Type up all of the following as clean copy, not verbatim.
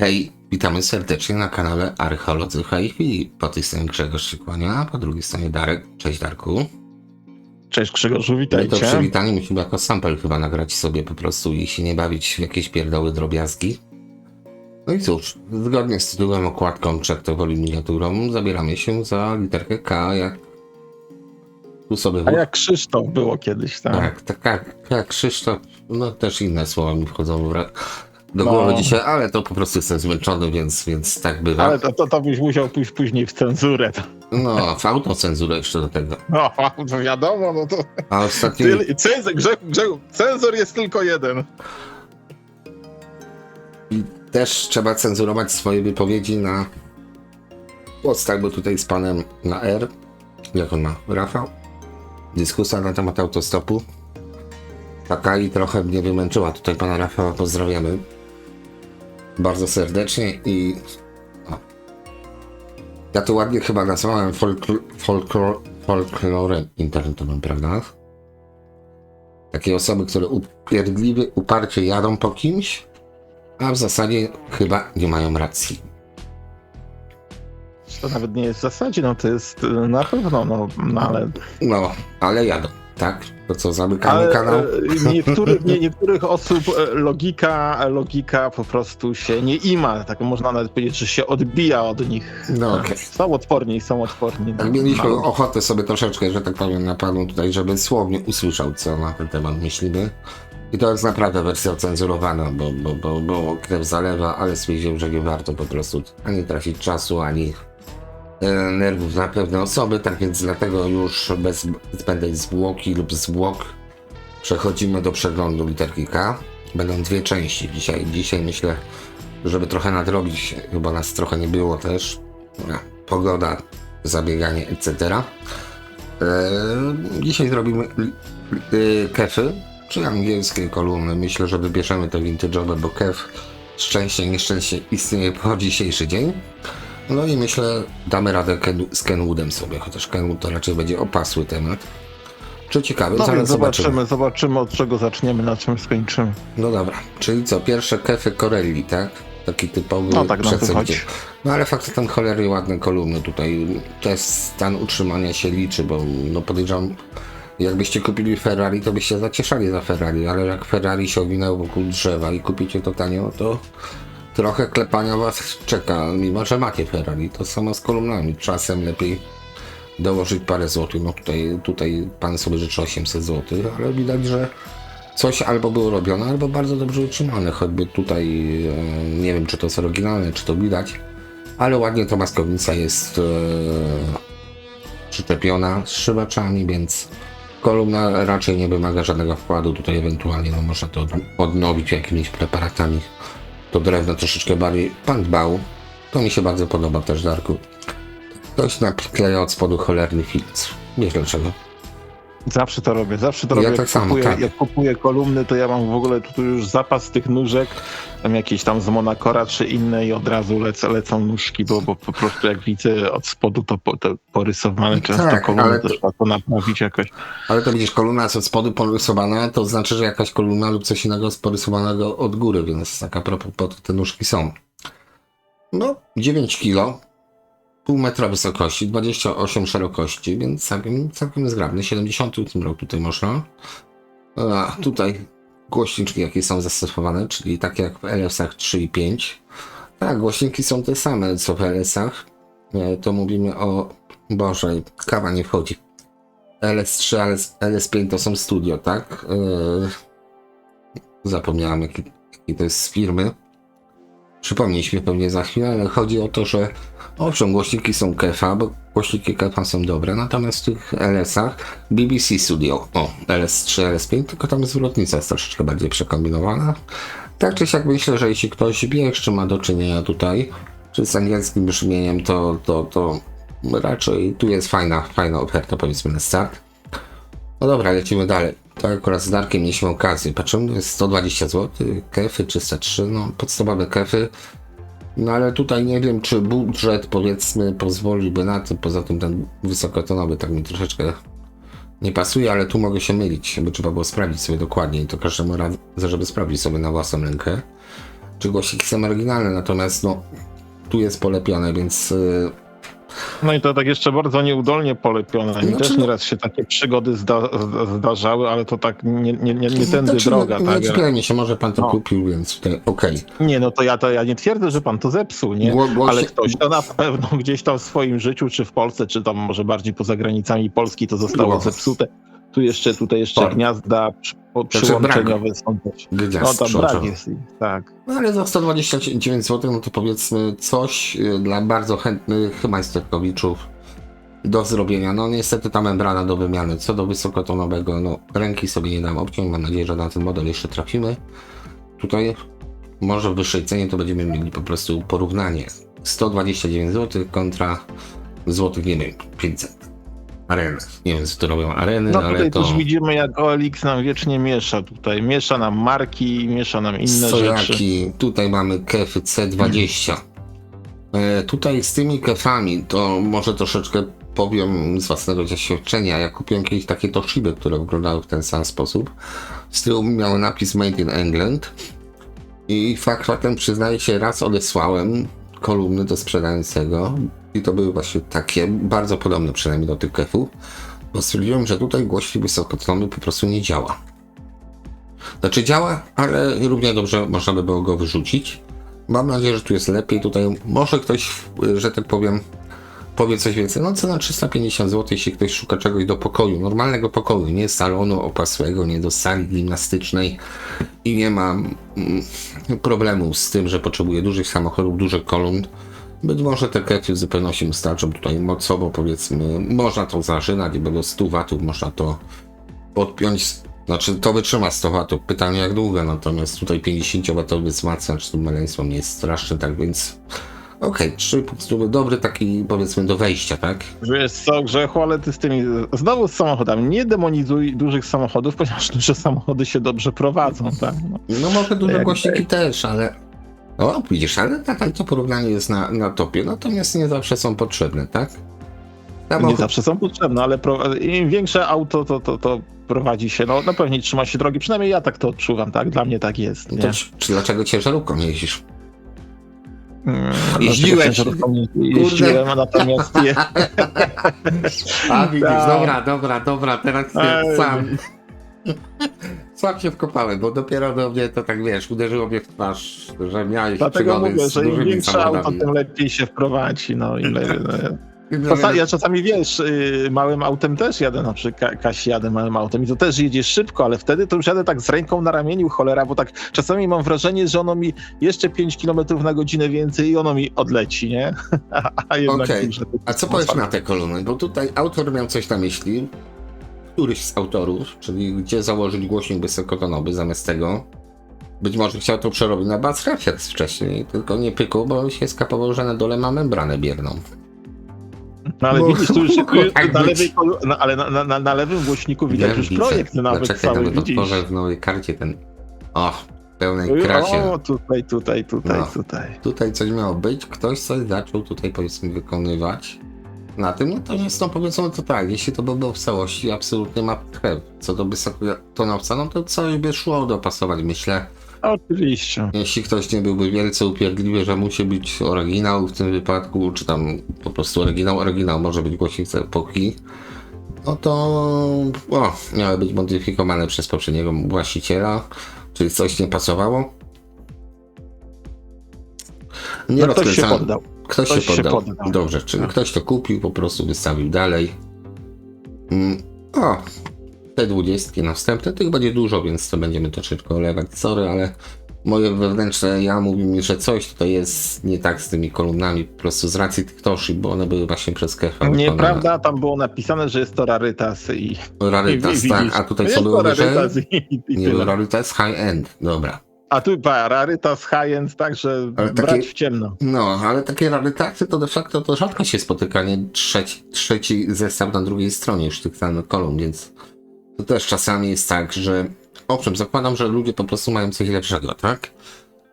Hej, witamy serdecznie na kanale Archeolodzy Hej Chwili. Po tej stronie Grzegorz Szykłania, a po drugiej stronie Darek. Cześć Darku. Cześć Grzegorzu, My witajcie. to przywitanie musimy jako sample chyba nagrać sobie po prostu i się nie bawić w jakieś pierdoły drobiazgi. No i cóż, zgodnie z tytułem, okładką, czertową miniaturą zabieramy się za literkę K, jak tu sobie... A jak Krzysztof było kiedyś, tak? Tak, jak Krzysztof, no też inne słowa mi wchodzą do głowy dzisiaj, ale to po prostu jestem zmęczony, więc tak bywa. Ale to byś musiał pójść później w cenzurę. No, w autocenzurę jeszcze do tego. No, to wiadomo, no to... A ostatnio... Cenzor jest tylko jeden. I też trzeba cenzurować swoje wypowiedzi na postach, bo tutaj z panem na R, jak on ma, Rafał, dyskusja na temat autostopu. Taka i trochę mnie wymęczyła. Tutaj pana Rafała pozdrawiamy bardzo serdecznie i ja to ładnie chyba nazwałem folklorem internetowym, prawda? Takie osoby, które upierdliwie, uparcie jadą po kimś, a w zasadzie chyba nie mają racji. To nawet nie jest w zasadzie, no to jest na pewno, ale... No, ale jadą, tak? To co, zamykamy kanał? Niektórych osób logika po prostu się nie ima, tak można nawet powiedzieć, że się odbija od nich. No okej. Są odporni. Tak, mieliśmy ochotę sobie troszeczkę, że tak powiem, na panu tutaj, żeby słownie usłyszał, co na ten temat myślimy. I to jest naprawdę wersja ocenzurowana, bo krew zalewa, ale stwierdziłem, że nie warto po prostu ani tracić czasu, ani nerwów na pewne osoby, tak więc dlatego już bez zbędnej zwłoki lub zwłok przechodzimy do przeglądu literki K. Będą dwie części dzisiaj myślę, żeby trochę nadrobić, chyba nas trochę nie było też, pogoda, zabieganie, etc. Dzisiaj zrobimy kefy, czy angielskie kolumny. Myślę, że wybierzemy te vintage'owe, bo kef szczęście, nieszczęście istnieje po dzisiejszy dzień. No i myślę, damy radę z Kenwoodem sobie, chociaż Kenwood to raczej będzie opasły temat. Czy ciekawy? No Zaraz więc zobaczymy od czego zaczniemy, na czym skończymy. No dobra, czyli co, pierwsze kefy Corelli, tak? Taki typowy No tak, no to chodzi. No ale faktycznie cholery ładne kolumny tutaj. Też stan utrzymania się liczy, bo no podejrzewam, jakbyście kupili Ferrari, to byście zacieszali za Ferrari, ale jak Ferrari się owinęło wokół drzewa i kupicie to tanio, to trochę klepania was czeka, mimo że macie Ferrari. To samo z kolumnami. Czasem lepiej dołożyć parę złotych. No tutaj pan sobie życzy 800 złotych, ale widać, że coś albo było robione, albo bardzo dobrze utrzymane. Choćby tutaj, nie wiem czy to jest oryginalne, czy to widać, ale ładnie ta maskownica jest przyczepiona z szywaczami, więc kolumna raczej nie wymaga żadnego wkładu. Tutaj ewentualnie no, można to odnowić jakimiś preparatami. To drewno troszeczkę bardziej pan dbał. To mi się bardzo podoba też, Darku. Ktoś nakleja od spodu cholerny filtr. Wiesz dlaczego? Zawsze to robię. Ja tak samo, tak. Jak kupuję kolumny, to ja mam w ogóle tu już zapas tych nóżek, tam jakieś tam z Monakora czy inne i od razu lecą nóżki, bo po prostu jak widzę od spodu to porysowane często tak, kolumny, to trzeba to naprawić jakoś. Ale to widzisz, kolumna jest od spodu porysowana, to znaczy, że jakaś kolumna lub coś innego jest porysowanego od góry, więc tak a propos po te nóżki są. No, 9 kg, pół metra wysokości, 28 szerokości, więc całkiem zgrabny, 70 rok tutaj można. A tutaj głośniczki jakie są zastosowane, czyli takie jak w LS-ach 3 i 5. Tak, głośniki są te same co w LS-ach. To mówimy o... Boże, kawa nie wchodzi. LS3, LS5 to są studio, tak? Zapomniałem jaki to jest z firmy. Przypomnieliśmy pewnie za chwilę, ale chodzi o to, że owszem, głośniki są Kefa, bo głośniki Kefa są dobre, natomiast w tych LS-ach BBC Studio, LS3, LS5, tylko tam zwrotnica jest troszeczkę bardziej przekombinowana. Tak czy siak myślę, że jeśli ktoś wie, jeszcze ma do czynienia tutaj, czy z angielskim brzmieniem, to raczej tu jest fajna oferta, powiedzmy na start. No dobra, lecimy dalej. To akurat z Darkiem mieliśmy okazję. Patrzymy, to jest 120 zł, kefy 303, no podstawowe kefy. No ale tutaj nie wiem, czy budżet powiedzmy pozwoliłby na to, poza tym ten wysokotonowy tak mi troszeczkę nie pasuje, ale tu mogę się mylić, bo trzeba było sprawdzić sobie dokładnie i to każdemu radzę, żeby sprawdzić sobie na własną rękę. czy głośniki są oryginalne, natomiast no, tu jest polepione, więc No i to tak jeszcze bardzo nieudolnie polepione. Mi Znaczy, też no- nieraz się takie przygody zdarzały, ale to tak nie tędy znaczy, droga. nie Tak? czepiajmy się, może pan to No. kupił, więc tutaj okej. Nie, no to ja nie twierdzę, że pan to zepsuł, nie? Ale ktoś to na pewno gdzieś tam w swoim życiu, czy w Polsce, czy tam może bardziej poza granicami Polski to zostało No. zepsute. Tutaj jeszcze Tak. gniazda przyłączeniowe są też. No tam brak jest, tak. No ale za 129 zł, no to powiedzmy coś dla bardzo chętnych majsterkowiczów do zrobienia. No niestety ta membrana do wymiany, co do wysokotonowego, no ręki sobie nie dam obciąć, mam nadzieję, że na ten model jeszcze trafimy. Tutaj może w wyższej cenie to będziemy mieli po prostu porównanie. 129 zł kontra złotych, nie wiem, 500. Areny. Nie wiem, co to robią areny, No ale tutaj to... też widzimy, jak OLX nam wiecznie miesza tutaj. Miesza nam marki, miesza nam inne rzeczy. Sojaki, tutaj mamy kefy C20. Tutaj z tymi kefami to może troszeczkę powiem z własnego doświadczenia. Ja kupiłem kiedyś takie Toshiby, które wyglądały w ten sam sposób. Z tyłu miały napis Made in England. I faktem przyznaję się, raz odesłałem kolumny do sprzedającego i to były właśnie takie, bardzo podobne przynajmniej do tych kefów, bo stwierdziłem, że tutaj głośnik wysokotonowy po prostu nie działa. Znaczy działa, ale równie dobrze można by było go wyrzucić. Mam nadzieję, że tu jest lepiej. Tutaj może ktoś, że tak powiem, powie coś więcej. No cena 350 zł, jeśli ktoś szuka czegoś do pokoju, normalnego pokoju, nie salonu opasłego, nie do sali gimnastycznej i nie ma problemu z tym, że potrzebuje dużych samochodów, dużych kolumn. Być może te kefy w zupełności wystarczą tutaj mocowo, powiedzmy, można to zażynać, bo do 100 watów można to podpiąć. Znaczy to wytrzyma 100 watów, pytanie jak długo, natomiast tutaj 50-watowy wzmacniacz z tym maleństwem nie jest straszny, tak więc okej, 3,5 dobry taki powiedzmy do wejścia, tak? Wiesz co, Grzechu, ale ty z tymi, znowu z samochodami, nie demonizuj dużych samochodów, ponieważ duże samochody się dobrze prowadzą, tak? No może duże Jak głośniki też, ale o widzisz, ale tak to porównanie jest na topie, natomiast nie zawsze są potrzebne, tak? Nie zawsze są potrzebne, ale im większe auto, to prowadzi się, no pewnie trzyma się drogi, przynajmniej ja tak to odczuwam, tak? Dla mnie tak jest, nie? To, dlaczego ciężarówką nie jeździsz? Jeździłeś. Jeździłem, a natomiast A widzisz, Tak. dobra, teraz sam. Sam się wkopałem, bo dopiero do mnie to tak wiesz, uderzyło mnie w twarz, że miałeś Dlatego przygody mówię, z że im dużymi większe auto, samochodami. tym lepiej się wprowadzi, no ja czasami wiesz, małym autem też jadę, na przykład Kasi jadę małym autem i to też jedzie szybko, ale wtedy to już jadę tak z ręką na ramieniu, cholera, bo tak czasami mam wrażenie, że ono mi jeszcze 5 km na godzinę więcej i ono mi odleci, nie? A jednak Okej. duże. A co powiesz na te kolumny? Bo tutaj autor miał coś na myśli, któryś z autorów, czyli gdzie założyć głośnik wysokotonowy zamiast tego. Być może chciał to przerobić na bass reflex wcześniej, tylko nie pykł, bo się skapował, że na dole ma membranę bierną. No ale No, widzisz, tu już tak na być. lewej, no, ale na lewym głośniku widać już widzę. projekt nawet Czekaj, cały, nawet widzisz. otworzę w nowej karcie ten, w pełnej krasie. O, tutaj. No. Tutaj coś miało być, ktoś coś zaczął tutaj powiedzmy wykonywać na tym, natomiast no powiedzmy to tak, jeśli to by było w całości, absolutnie ma krew. Co do wysokotonowca, no to coś by szło dopasować, myślę. Oczywiście. Jeśli ktoś nie byłby wielce upierdliwy, że musi być oryginał w tym wypadku, czy tam po prostu oryginał może być głośnik z epoki, no to miały być modyfikowane przez poprzedniego właściciela, czyli coś nie pasowało. Nie No ktoś się rozkręcamy. poddał. Ktoś się poddał. Dobrze, czyli No. ktoś to kupił, po prostu wystawił dalej. Te 20 następne, tych będzie dużo, więc to będziemy troszeczkę olewać. Sorry, ale moje wewnętrzne ja mówi mi, że coś tutaj jest nie tak z tymi kolumnami, po prostu z racji tych Toshi, bo one były właśnie przez Kefa Nieprawda, tam było napisane, że jest to rarytas i... Rarytas, tak, a tutaj co jest było to wyżej? rarytas i Nie był tyle. rarytas high-end, dobra. A tu rarytas high-end, także Ale brać takie- w ciemno. No, ale takie rarytasy to de facto to rzadko się spotyka, nie trzeci zestaw na drugiej stronie już tych samych kolumn, więc to też czasami jest tak, że owszem, zakładam, że ludzie po prostu mają coś lepszego, tak?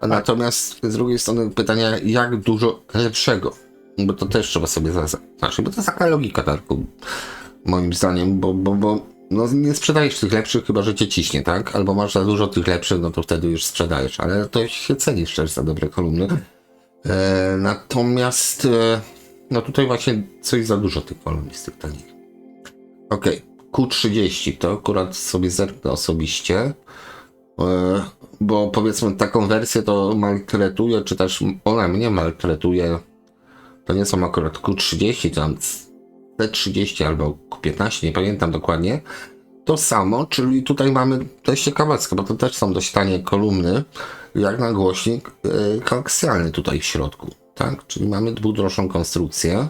A natomiast z drugiej strony pytania, jak dużo lepszego? Bo to też trzeba sobie zaznaczyć, bo to jest taka logika, Darku, moim zdaniem, bo no nie sprzedajesz tych lepszych, chyba że cię ciśnie, tak? Albo masz za dużo tych lepszych, no to wtedy już sprzedajesz, ale to się ceni szczerze za dobre kolumny. Natomiast no tutaj właśnie coś za dużo tych kolumn z tych tanich. Okej, Q30 to akurat sobie zerknę osobiście, bo powiedzmy taką wersję to maltretuje, czy też ona mnie maltretuje. To nie są akurat Q30, to tam T30 albo Q15, nie pamiętam dokładnie. To samo, czyli tutaj mamy dość ciekawostkę, bo to też są dość tanie kolumny, jak na głośnik koaksjalny tutaj w środku, tak? Czyli mamy dwudrożną konstrukcję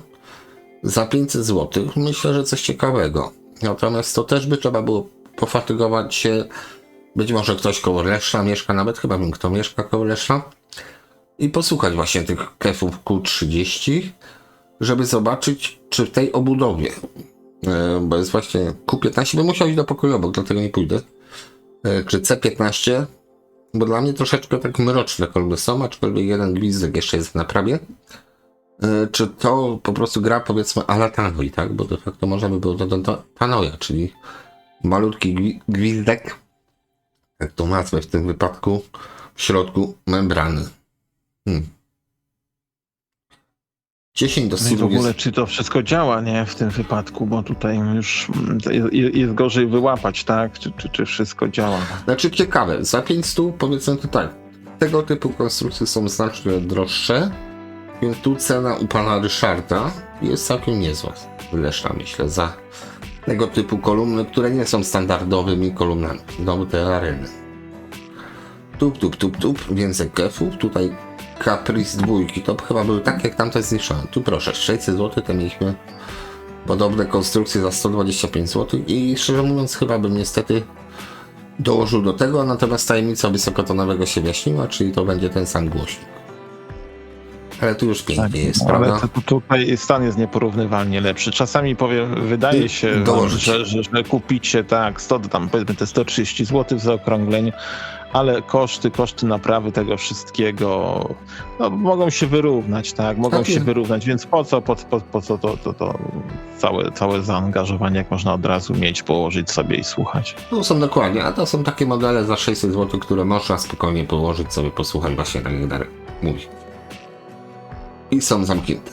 za 500 zł. Myślę, że coś ciekawego. Natomiast to też by trzeba było pofatygować się. Być może ktoś koło Leszna mieszka, nawet chyba wiem kto mieszka koło Leszna. I posłuchać właśnie tych kefów Q30, żeby zobaczyć, czy w tej obudowie, bo jest właśnie Q15, bym musiał iść do pokoju obok, dlatego nie pójdę, czy C15, bo dla mnie troszeczkę tak mroczne kolumny są, aczkolwiek jeden gwizdek jeszcze jest w naprawie. Czy to po prostu gra, powiedzmy, a la Tanoi, tak? Bo de facto można by było to Tanoja, czyli malutki gwizdek, jak to nazwę w tym wypadku, w środku membrany. 10 do No i w ogóle, jest... czy to wszystko działa, nie, w tym wypadku, bo tutaj już jest gorzej wyłapać, tak? Czy wszystko działa? Znaczy ciekawe, za 500 powiedzmy to tak, tego typu konstrukcje są znacznie droższe, więc tu cena u pana Ryszarda jest całkiem niezła. Leszna, myślę, za tego typu kolumny, które nie są standardowymi kolumnami. Znowu te areny. Tup, więcej kefów. Tutaj Caprice 2, to chyba były tak jak tamte zniszczone. Tu proszę, 600 zł, to mieliśmy podobne konstrukcje za 125 zł i szczerze mówiąc chyba bym niestety dołożył do tego, natomiast tajemnica wysokotonowego się wyjaśniła, czyli to będzie ten sam głośnik. Ale tu już pięknie Tak, jest, ale prawda? tutaj stan jest nieporównywalnie lepszy. Czasami powiem, wydaje się, że kupicie tak, 100, tam powiedzmy te 130 zł w zaokrągleniu, ale koszty naprawy tego wszystkiego no, mogą się wyrównać, tak? Mogą się wyrównać, więc po co to całe zaangażowanie, jak można od razu mieć, położyć sobie i słuchać. To są dokładnie, a to są takie modele za 600 zł, które można spokojnie położyć sobie, posłuchać właśnie tak jak Darek mówi. I są zamknięte.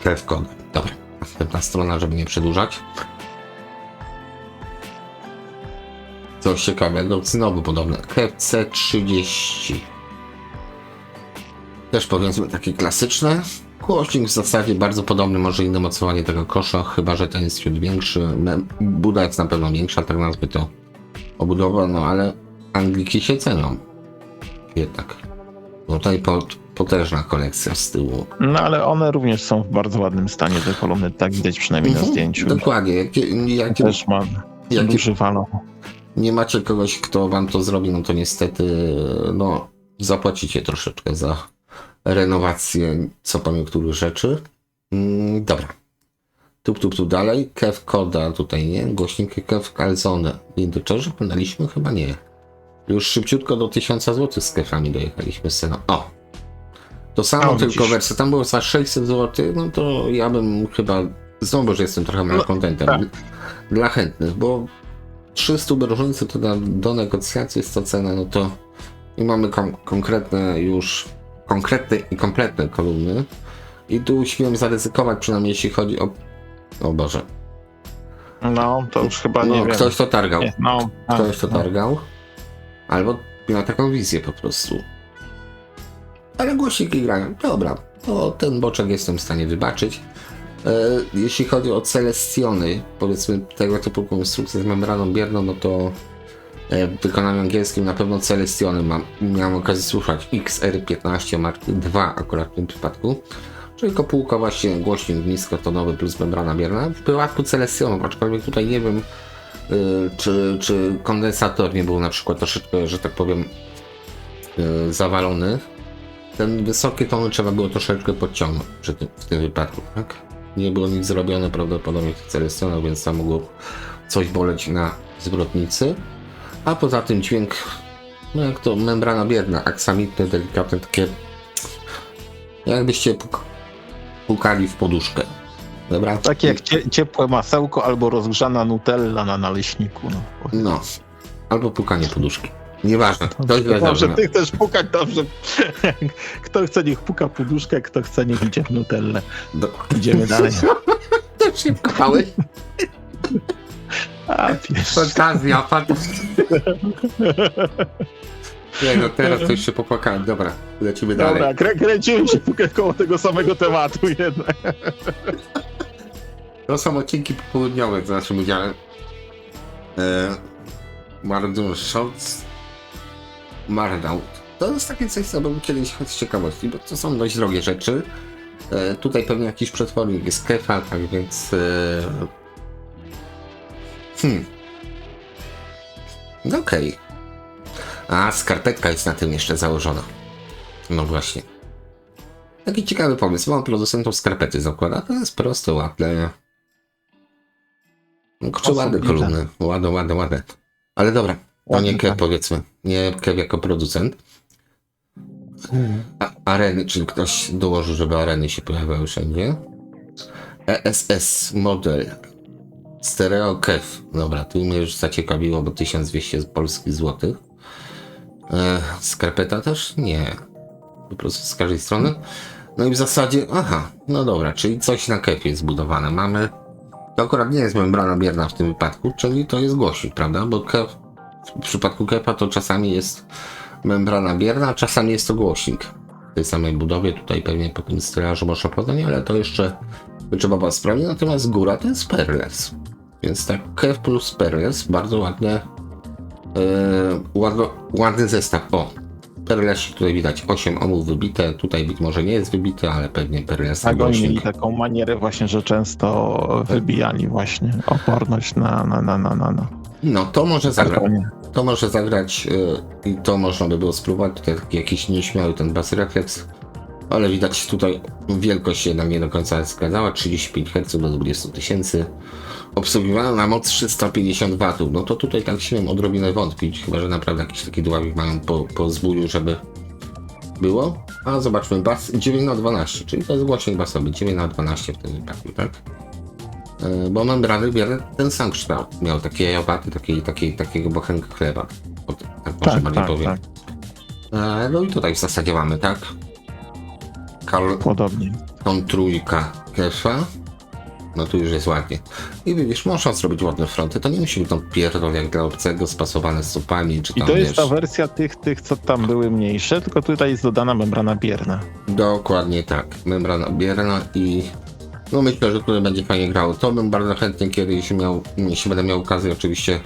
Krew kod. Dobra, następna strona, żeby nie przedłużać. Coś ciekawego, znowu podobne. KFC30. Też powiedzmy takie klasyczne. Głośnik w zasadzie bardzo podobny, może inne mocowanie tego kosza, chyba że ten jest ciut większy. Buda jest na pewno większa, tak nazwy to obudowa, no ale Angliki się cenią. Jednak. Tutaj potężna kolekcja z tyłu. No ale one również są w bardzo ładnym stanie, te kolumny, tak widać przynajmniej na zdjęciu. Dokładnie. Też ma duży walor. Nie macie kogoś, kto wam to zrobi, no to niestety no, zapłacicie troszeczkę za renowację co po niektórych rzeczy. Dobra. Tu dalej. Kev Koda tutaj nie. Głośniki Kev Calzone. Czy płynęliśmy? Chyba nie. Już szybciutko do 1000 zł z kefami dojechaliśmy z ceną. O! To samo tylko wersja. Tam było za 600 zł, no to ja bym chyba znowu, że jestem trochę malkontentem. Tak. Dla chętnych, bo 300 różnicy to do negocjacji jest to cena, no to i mamy konkretne i kompletne kolumny i tu śmiem zaryzykować, przynajmniej jeśli chodzi o Boże. No, to już chyba nie wiem. Ktoś to targał. Ktoś to targał. Albo miał taką wizję po prostu. Ale głośniki grają. Dobra, to ten boczek jestem w stanie wybaczyć. Jeśli chodzi o Celestiony, powiedzmy tego typu konstrukcje z membraną bierną, no to w wykonaniu angielskim na pewno Celestiony miałem okazję słuchać XR15 Mark II akurat w tym przypadku, czyli kopułka właśnie głośnik niskotonowy plus membrana bierna. W przypadku Celestionów, aczkolwiek tutaj nie wiem czy kondensator nie był na przykład troszeczkę, że tak powiem, zawalony. Ten wysokie tony trzeba było troszeczkę podciągnąć w tym wypadku, tak? Nie było nic zrobione prawdopodobnie w Celestionach, więc tam mogło coś boleć na zwrotnicy. A poza tym dźwięk, no jak to membrana bierna, aksamitne, delikatne, takie jakbyście pukali w poduszkę. Dobra? Tak jak ciepłe masełko albo rozgrzana nutella na naleśniku. No. No. Albo pukanie poduszki. Nieważne. To źle Dobrze, zabrzmiało. ty chcesz pukać, dobrze. Kto chce, niech puka poduszkę, kto chce, niech idzie w nutellę. Idziemy dalej. To szybko pałeś. A, wiesz. Fantazja. Nie no, teraz to już się popłakałem. Dobra, lecimy dalej. Dobra, kręciłem się pukę koło tego samego tematu jednak. To są odcinki popołudniowe w naszym udziale. Mardun Shorts. Mardout. To jest takie coś, co bym kiedyś choć z ciekawości, bo to są dość drogie rzeczy. Tutaj pewnie jakiś przetwornik jest kefa, tak więc... No okej. A, skarpetka jest na tym jeszcze założona. No właśnie. Taki ciekawy pomysł. Mam producentów skarpety zakłada. To jest prosto, ładne. No kurczę, ładne kolumny. Ładne. Ale dobra, to nie Kev powiedzmy. Nie Kev jako producent. Areny, czyli ktoś dołożył, żeby areny się pojawiały wszędzie. ESS model. Stereo Kev. Dobra, tu mnie już zaciekawiło, bo 1200 polskich złotych. Skarpeta też? Nie. Po prostu z każdej strony. No i w zasadzie, aha, no dobra, czyli coś na kefie jest zbudowane. Mamy, to akurat nie jest membrana bierna w tym wypadku, czyli to jest głośnik, prawda? Bo kef, w przypadku kefa to czasami jest membrana bierna, a czasami jest to głośnik. W tej samej budowie, tutaj pewnie po tym stelażu można podać, ale to jeszcze trzeba was sprawdzić. Natomiast góra to jest Perles. Więc tak, kef plus Perles, bardzo ładne, ładny zestaw. O, Perlesik tutaj widać 8 ohmów wybite, tutaj być może nie jest wybite, ale pewnie Perles Tak, oni mieli głośnik. taką manierę właśnie, że często wybijali właśnie oporność na. No, to może zagrać. kartonie. To może zagrać i to można by było spróbować. Tutaj taki jakiś nieśmiały ten bas refleks, ale widać tutaj wielkość jednak nie do końca zgadzała. 35 Hz do 20 000. Obsługiwana na moc 350 W. No to tutaj tak śmiem odrobinę wątpić, chyba że naprawdę jakiś taki dławik mają po zbóju, żeby było. A zobaczmy, bas 9x12, czyli to jest głośnik basowy 9x12 w tym wypadku, tak? Bo membrany bierne ten sam kształt. Miał takie jajowaty, takiego bochenka chleba. Tak może bardziej powiem. Tak. No i tutaj w zasadzie mamy, tak? Podobnie. Trójka kefa. No tu już jest ładnie. I widzisz, można zrobić ładne fronty. To nie musi być tam pierdol jak dla obcego, spasowane z supami, czy I tam, to jest wiesz... ta wersja tych, co tam były mniejsze, tylko tutaj jest dodana membrana bierna. Dokładnie tak. Membrana bierna i... No myślę, że tutaj będzie fajnie grało. To bym bardzo chętnie kiedyś jeśli będę miał okazję oczywiście,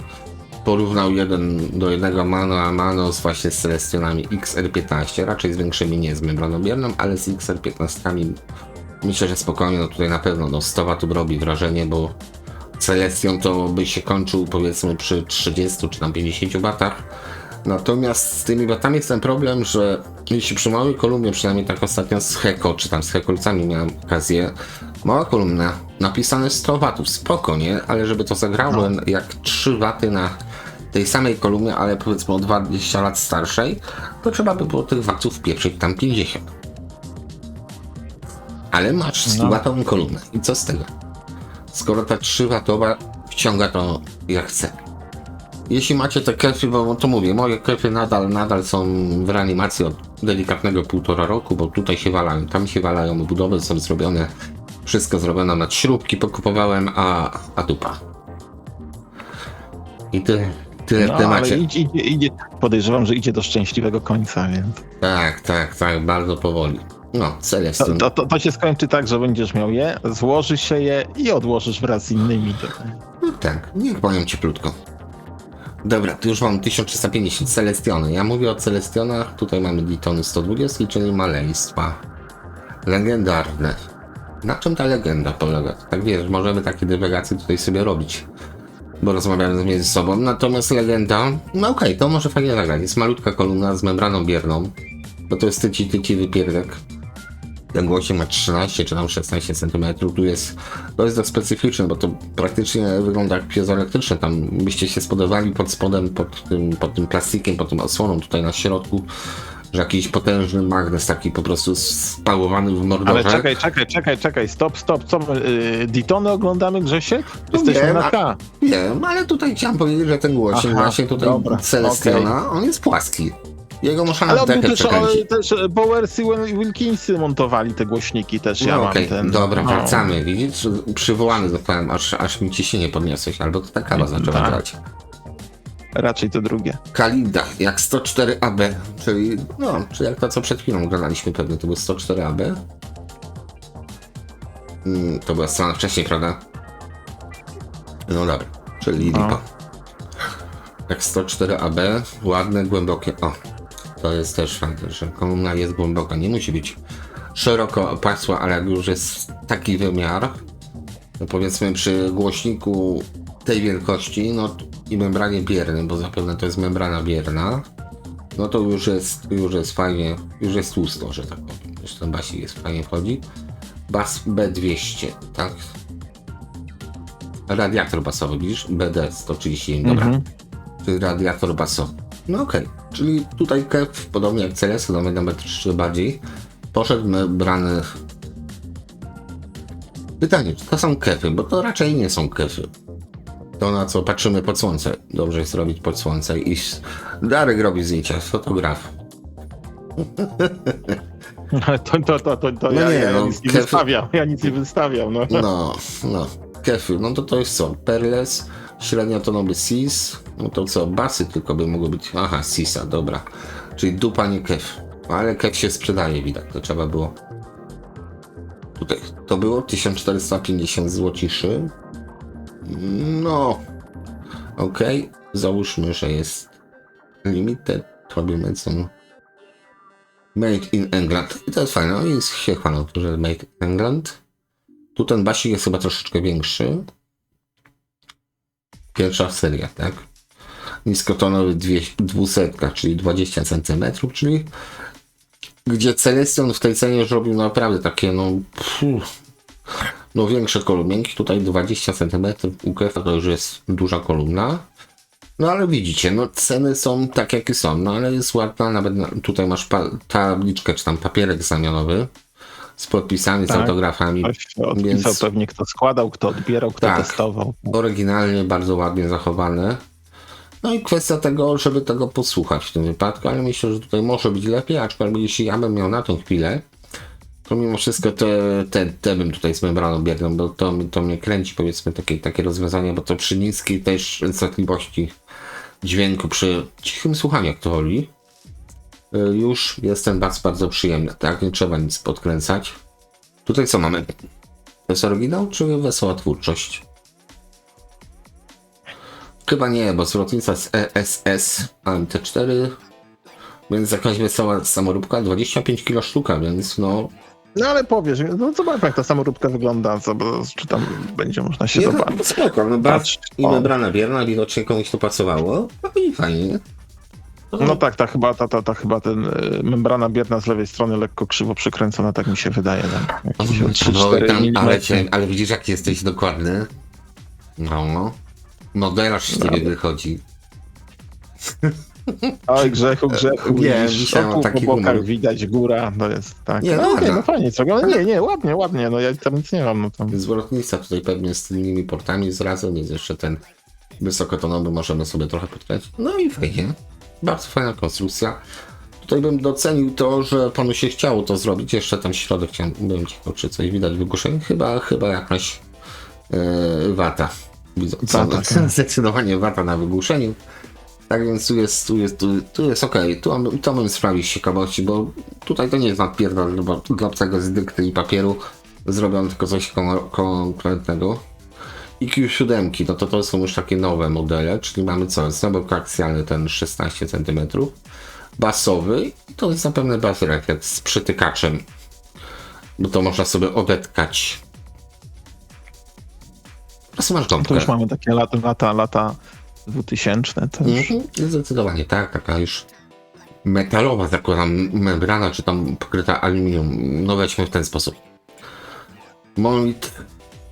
porównał 1:1 mano a mano właśnie z Celestionami XR15. Raczej z większymi nie z membraną bierną, ale z XR15 myślę, że spokojnie, no tutaj na pewno no 100 W robi wrażenie, bo Celestion to by się kończył powiedzmy przy 30 czy tam 50 W. Natomiast z tymi watami jest ten problem, że jeśli przy małej kolumnie, przynajmniej tak ostatnio z Heko, czy tam z Hekolcami miałem okazję, mała kolumna, napisane 100 W, spoko, nie? Ale żeby to zagrało jak 3 W na tej samej kolumnie, ale powiedzmy o 20 lat starszej, to trzeba by było tych watów pieprzyć tam 50. Ale masz 100-watową kolumnę i co z tego? Skoro ta 3-watowa wciąga to jak chce. Jeśli macie te kefy, bo to mówię, moje kefy nadal są w reanimacji od delikatnego 1,5 roku, bo tutaj się walają, tam się walają, budowy są zrobione, wszystko zrobione na śrubki pokupowałem, a dupa. I tyle w temacie. Ale idzie, podejrzewam, że idzie do szczęśliwego końca, więc... Tak, bardzo powoli. No, Celestion. To się skończy tak, że będziesz miał je, złoży się je i odłożysz wraz z innymi. No tak, niech powiem cieplutko. Dobra, tu już mam 1350 Celestiony. Ja mówię o Celestionach, tutaj mamy Ditony 120, czyli maleństwa. Legendarne. Na czym ta legenda polega? Tak wiesz, możemy takie dywagacje tutaj sobie robić, bo rozmawiamy między sobą. Natomiast legenda, no okej, to może fajnie zagrać. Jest malutka kolumna z membraną bierną, bo to jest tyci wypierdek. Ten głośnik ma 13 czy tam 16 cm. To jest dość specyficzne, bo to praktycznie wygląda jak piezoelektryczne. Tam byście się spodobali pod spodem, pod tym plastikiem, pod tym osłoną tutaj na środku. że jakiś potężny magnes taki po prostu spałowany w mordorze. Ale czekaj, stop, co my, Ditony oglądamy, Grzesiek? Jesteśmy wiem, na K. Wiem, ale tutaj chciałem powiedzieć, że ten głośnik Aha, właśnie tutaj dobra, Celestiona, on jest płaski. Jego można Ale na on był dechę też, przekręcić. też Bowersy Wilkinsy montowali te głośniki też, ja No mam okej, ten... dobra, no. wracamy. Widzisz, przywołany zostałem, aż mi ciśnienie podniosłeś, albo to ta kawa zaczęła Tak. grać. Raczej to drugie. Kalida, jak 104 AB, czyli czyli jak to, co przed chwilą oglądaliśmy pewnie, to był 104 AB. To była strona wcześniej, prawda? No dobra, czyli lipa. Jak 104 AB, ładne, głębokie. O, to jest też fajne, że kolumna jest głęboka. Nie musi być szeroko opasła, ale jak już jest taki wymiar, no powiedzmy przy głośniku tej wielkości, no i membranie biernej, bo zapewne to jest membrana bierna, no to już jest fajnie, już jest tłusto, że tak powiem. Już ten basik jest fajnie wchodzi. Bas B200, tak? Radiator basowy, widzisz? BD 131, dobra. Czyli radiator basowy. No okej, czyli tutaj KEF, podobnie jak CLS, no na metr 3 bardziej, poszedł membrany. Pytanie, czy to są kefy, bo to raczej nie są kefy. To na co patrzymy pod słońce. Dobrze jest robić pod słońce i Darek robi zdjęcia, fotograf. To No ja no, nic nie kefy- wystawiam, ja nic nie wystawiam, no. No, kefy, no to jest co? Perles, średniotonowy sis, no to co? Basy tylko by mogły być, aha, sisa, dobra. Czyli dupa, nie kef. Ale kef się sprzedaje, widać, to trzeba było. Tutaj, to było 1450 złociszy. No, okej, załóżmy, że jest limited, robimy co? Made in England. I to jest fajne, oni się chwalą, że Made in England. Tu ten basik jest chyba troszeczkę większy. Pierwsza seria, tak? Niskotonowy 200, czyli 20 cm, czyli gdzie Celestion w tej cenie już robił naprawdę takie, no większe kolumnienki. Tutaj 20 cm u Kefa to już jest duża kolumna. No ale widzicie, no ceny są tak jakie są, no ale jest ładna, nawet tutaj masz tabliczkę, czy tam papierek znamionowy z podpisami, z autografami. Ktoś odpisał pewnie, kto składał, kto odbierał, kto testował. Oryginalnie, bardzo ładnie zachowane. No i kwestia tego, żeby tego posłuchać w tym wypadku, ale myślę, że tutaj może być lepiej, aczkolwiek jeśli ja bym miał na tą chwilę, to mimo wszystko te bym tutaj z membraną bierną, bo to mnie kręci, powiedzmy, takie rozwiązanie, bo to przy niskiej też częstotliwości dźwięku, przy cichym słuchaniu, jak to woli, już jest ten bas bardzo przyjemny, tak? Nie trzeba nic podkręcać. Tutaj co mamy? To jest oryginał, czy wesoła twórczość? Chyba nie, bo zwrotnica z ESS AMT4, więc jakaś wesoła samoróbka, 25 kg sztuka, więc no... No ale powiesz, no zobacz jak ta samoróbka wygląda, czy tam będzie można się zobaczyć. Spoko, no bas i membrana bierna, widocznie komuś to pasowało, no i fajnie. No tak, ta chyba ten membrana bierna z lewej strony lekko krzywo przykręcona, tak mi się wydaje. Ale widzisz, jak jesteś dokładny. No. Modelarz z ciebie wychodzi. Oj, grzechu. Nie, tu po bokach widać, góra, to jest tak. Nie, no fajnie, co? Nie, ładnie, no ja tam nic nie mam. No tam. Zwrotnica tutaj pewnie z tylnymi portami zrazem, jest jeszcze ten wysokotonowy, możemy sobie trochę podkręcić. No i fajnie. Bardzo fajna konstrukcja. Tutaj bym docenił to, że panu się chciało to zrobić. Jeszcze tam środek bym ciekaw, czy coś widać wygłuszenie. Chyba jakaś wata. Zdecydowanie wata na wygłuszeniu. Tak więc tu jest okej. To bym sprawdził z ciekawości, bo tutaj to nie jest nadpierdol dla tego z dykty i papieru zrobiono tylko coś konkretnego. I Q7, no to są już takie nowe modele, czyli mamy co? Znowu koaksjalny ten 16 cm, basowy i to jest zapewne bas rakiet z przytykaczem, bo to można sobie odetkać. Teraz masz gąbkę. Tu już mamy takie lata 2000 też. Zdecydowanie tak, taka już metalowa, zakładam, membrana, czy tam pokryta aluminium. No weźmy w ten sposób.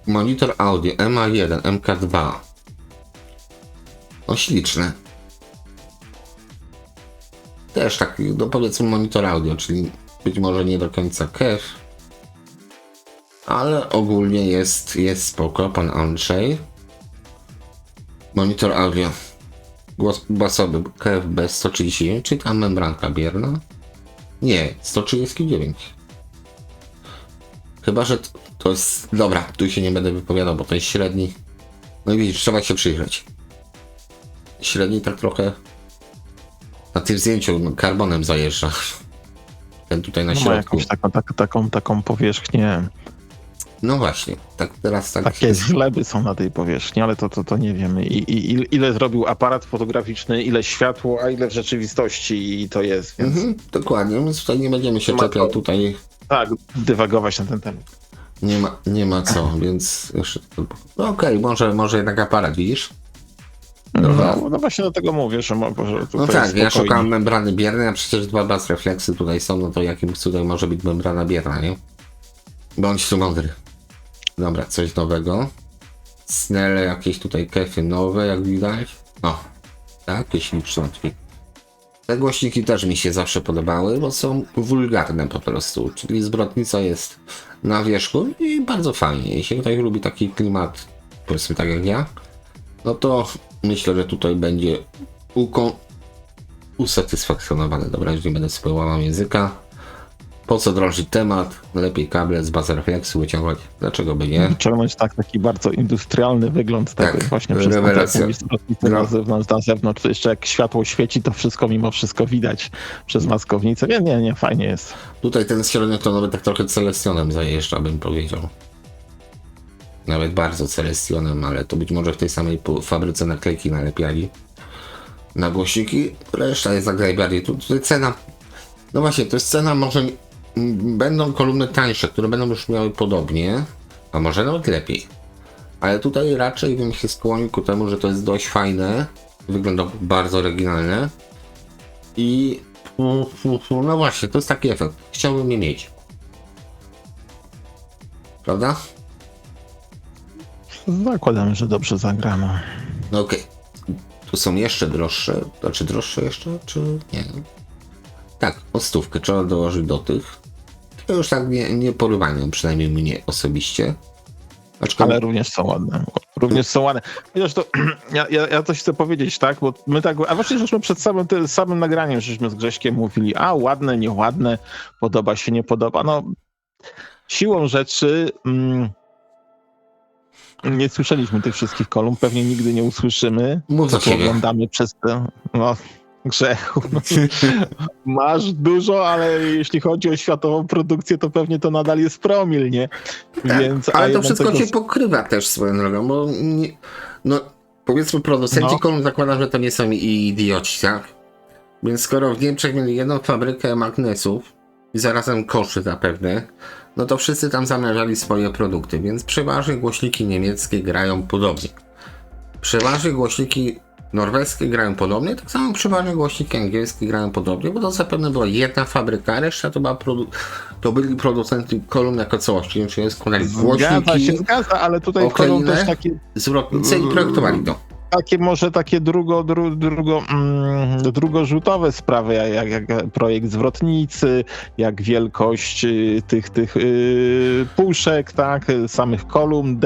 Monitor audio MA1, MK2. O, śliczne. też taki, no powiedzmy monitor audio, czyli być może nie do końca KEF, ale ogólnie jest spoko, pan Andrzej. Monitor audio, głos basowy KEF B139, czyli ta membranka bierna. Nie, 139. Chyba, że to jest... Dobra, tu się nie będę wypowiadał, bo to jest średni. No i widzisz, trzeba się przyjrzeć. Średni tak trochę na tym zdjęciu karbonem zajeżdża. Ten tutaj na Ma środku. jakąś taką powierzchnię. No właśnie, tak teraz tak... Takie zleby są na tej powierzchni, ale to nie wiemy. Ile zrobił aparat fotograficzny, ile światło, a ile w rzeczywistości i to jest, więc... Dokładnie, więc tutaj nie będziemy się czepiać tutaj. Tak, dywagować na ten temat. Nie ma co, więc jeszcze... No okej, może jednak aparat, widzisz? No właśnie do tego mówię, że No tak, ja szukałem membrany biernej, a przecież 2 baz refleksy tutaj są, no to jakim cudem może być membrana bierna, nie? Bądź tu mądry. Dobra, coś nowego. Snelle, jakieś tutaj kefy nowe, jak widać. O, takie ślicznotki. Te głośniki też mi się zawsze podobały, bo są wulgarne po prostu. Czyli zwrotnica jest na wierzchu i bardzo fajnie. Jeśli ktoś lubi taki klimat, powiedzmy tak jak ja, no to myślę, że tutaj będzie usatysfakcjonowany. Dobra, już nie będę sobie łamał języka. Po co drążyć temat? Lepiej kable z bazy refleksu wyciągać. Dlaczego by nie? Wyciągnąć taki bardzo industrialny wygląd tego Tak, właśnie przez rewelacja. na zewnątrz, to jeszcze jak światło świeci, to wszystko mimo wszystko widać przez maskownicę. Nie, fajnie jest. Tutaj ten średniotonowy tak trochę Celestionem zajeżdża, bym powiedział. Nawet bardzo Celestionem, ale to być może w tej samej fabryce naklejki nalepiali na głośniki. Reszta jest jak najbardziej. Tutaj cena, no właśnie, to jest cena, może będą kolumny tańsze, które będą już miały podobnie, a może nawet lepiej. Ale tutaj raczej bym się skłonił ku temu, że to jest dość fajne, wygląda bardzo oryginalne i no właśnie, to jest taki efekt. Chciałbym je mieć. Prawda? Zakładamy, że dobrze zagrano. No okej. Tu są jeszcze droższe. Znaczy droższe jeszcze, czy nie? Tak, o 100 trzeba dołożyć do tych. To już tak nie porywają, przynajmniej mnie osobiście. Ale również są ładne. Chociaż to ja coś chcę powiedzieć, tak? Bo my tak, a właśnie żeśmy przed samym nagraniem, żeśmy z Grześkiem mówili, a ładne, nieładne, podoba się, nie podoba. No, siłą rzeczy nie słyszeliśmy tych wszystkich kolumn, pewnie nigdy nie usłyszymy. Mów za siebie. Oglądamy przez te... No, Grzechu. Masz dużo, ale jeśli chodzi o światową produkcję, to pewnie to nadal jest promil, nie? Tak, Więc, ale to wszystko się pokrywa też swoją drogą, bo no powiedzmy producenci kolumn zakładam, że to nie są idioci, tak? Więc skoro w Niemczech mieli jedną fabrykę magnesów i zarazem koszy zapewne, no to wszyscy tam zamawiali swoje produkty, więc przeważnie głośniki niemieckie grają podobnie. Przeważnie głośniki norweskie grają podobnie, tak samo przeważnie głośniki angielskie grają podobnie, bo to zapewne była jedna fabryka, a reszta to była to byli producenci kolumn jako całości, czyli składali głośniki, zgadza, ale tutaj wchodzą też takie zwrotnice i projektowali to. Takie drugorzędowe sprawy, jak projekt zwrotnicy, jak wielkość tych puszek, tak, samych kolumn,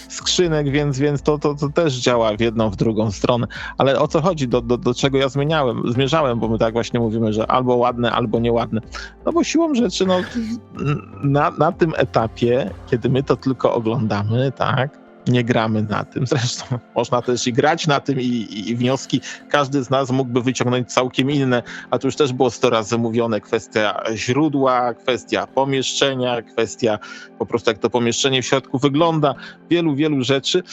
skrzynek, więc to też działa w jedną, w drugą stronę. Ale o co chodzi, do czego ja zmierzałem, bo my tak właśnie mówimy, że albo ładne, albo nieładne. No bo siłą rzeczy, no, na tym etapie, kiedy my to tylko oglądamy, tak, nie gramy na tym. Zresztą można też i grać na tym i wnioski każdy z nas mógłby wyciągnąć całkiem inne, a tu już też było 100 razy mówione, kwestia źródła, kwestia pomieszczenia, kwestia po prostu jak to pomieszczenie w środku wygląda, wielu rzeczy.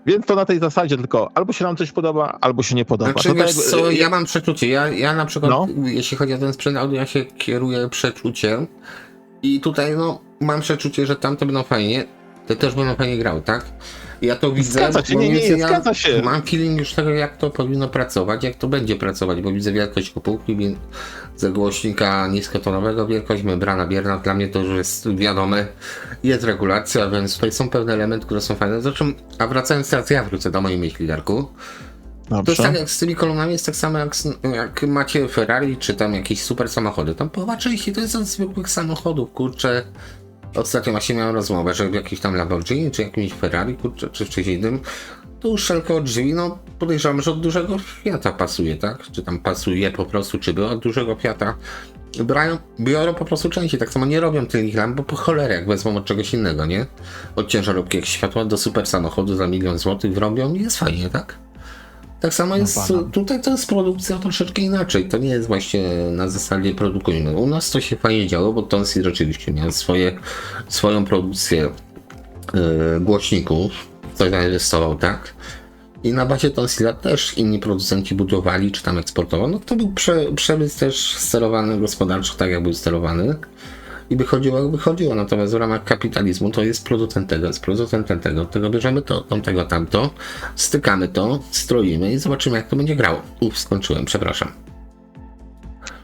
Więc to na tej zasadzie tylko albo się nam coś podoba, albo się nie podoba. Znaczy, wiesz co, ja mam przeczucie, ja na przykład, jeśli chodzi o ten sprzęt audio, ja się kieruję przeczuciem i tutaj no mam przeczucie, że tamte będą fajnie. Te też będą fajnie grał, tak? Ja to widzę, zgadza się, zgadza się. Mam feeling już tego, jak to powinno pracować, jak to będzie pracować, bo widzę wielkość kopułki, ze głośnika niskotonowego, wielkość membrana bierna, dla mnie to już jest wiadome, jest regulacja, więc tutaj są pewne elementy, które są fajne. Zresztą, a wracając teraz, ja wrócę do mojej myśli, Darku. To jest tak Dobrze. jak z tymi kolumnami, jest tak samo jak macie Ferrari, czy tam jakieś super samochody. Tam połowa części to jest od zwykłych samochodów, kurczę. Ostatnio właśnie miałem rozmowę, że w jakimś tam Lamborghini, czy jakimś Ferrari, kurczę, czy w czymś innym, to uszczelka od drzwi, no podejrzewam, że od dużego Fiata pasuje, tak? Czy tam pasuje po prostu, czy by od dużego Fiata. Biorą po prostu części, tak samo nie robią tylnych lamp, bo po cholerę jak wezmą od czegoś innego, nie? Od ciężarówki jak światła do super samochodu za 1 000 000 złotych robią i jest fajnie, tak? Tak samo jest, tutaj to jest produkcja troszeczkę inaczej, to nie jest właśnie na zasadzie produkujmy. U nas to się fajnie działo, bo Tonsi rzeczywiście miał swoją produkcję głośników, coś zainwestował, tak? I na bazie Tonsila też inni producenci budowali, czy tam eksportowano. No to był przemysł też sterowany gospodarczo, tak jak był sterowany. I wychodziło jak wychodziło, natomiast w ramach kapitalizmu to jest producent tego, jest producentem tego, od tego bierzemy to, tamtego, tamto, stykamy to, stroimy i zobaczymy jak to będzie grało. Skończyłem, przepraszam.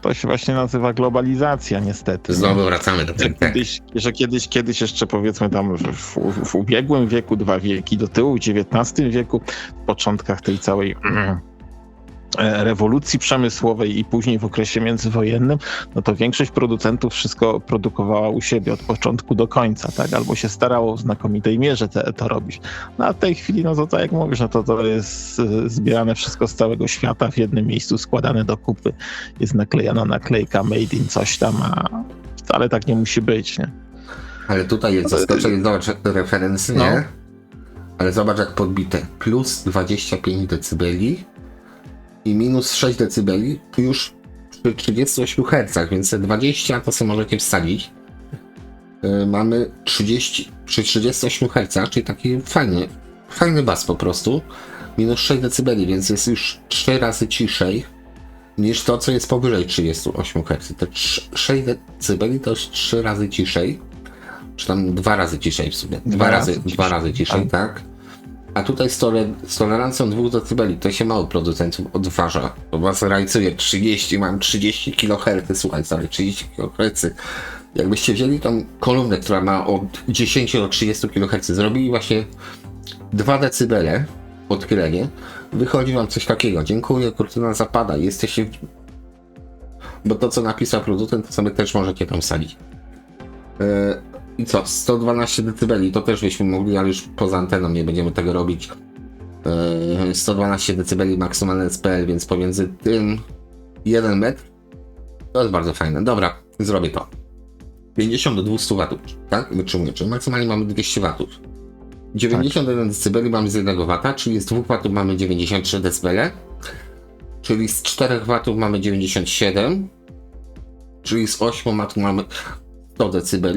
To się właśnie nazywa globalizacja, niestety. Znowu wracamy do tego. Że kiedyś jeszcze powiedzmy tam w ubiegłym wieku, 2 wieki do tyłu, w XIX wieku, w początkach tej całej rewolucji przemysłowej i później w okresie międzywojennym, no to większość producentów wszystko produkowała u siebie od początku do końca, tak? Albo się starało w znakomitej mierze to robić. No a w tej chwili, no to tak jak mówisz, no to jest zbierane wszystko z całego świata w jednym miejscu, składane do kupy, jest naklejana naklejka made in coś tam, a wcale tak nie musi być, nie? Ale tutaj jest zaskoczenie, zobacz referencje, No. nie? Ale zobacz jak podbite, plus 25 decybeli i minus 6 decybeli już przy 38 Hz, więc te 20 to sobie możecie wsadzić. Mamy 30 przy 38 Hz, czyli taki fajny bas po prostu. Minus 6 decybeli, więc jest już 3 razy ciszej niż to, co jest powyżej 38 Hz. Te 6 decybeli to jest 3 razy ciszej, czy tam 2 razy ciszej w sumie. 2 razy ciszej, tak. A tutaj z tolerancją 2 dB to się mało producentów odważa. Bo was rajcuje 30, mam 30 kHz, słuchaj, stary, 30 kHz. Jakbyście wzięli tą kolumnę, która ma od 10 do 30 kHz, zrobili właśnie 2 dB odchylenie, wychodzi wam coś takiego. Dziękuję, kurtyna zapada, jesteście... Bo to, co napisał producent, to sobie też możecie tam wsadzić. I co? 112 dB, to też byśmy mogli, ale już poza anteną nie będziemy tego robić. 112 dB maksymalne SPL, więc pomiędzy tym 1 metr to jest bardzo fajne. Dobra, zrobię to. 50 do 200 W, tak? Wytrzymuję, czyli maksymalnie mamy 200 W. 91 dB mamy z 1 W, czyli z 2 W mamy 93 dB, czyli z 4 W mamy 97, czyli z 8 W mamy 100 dB.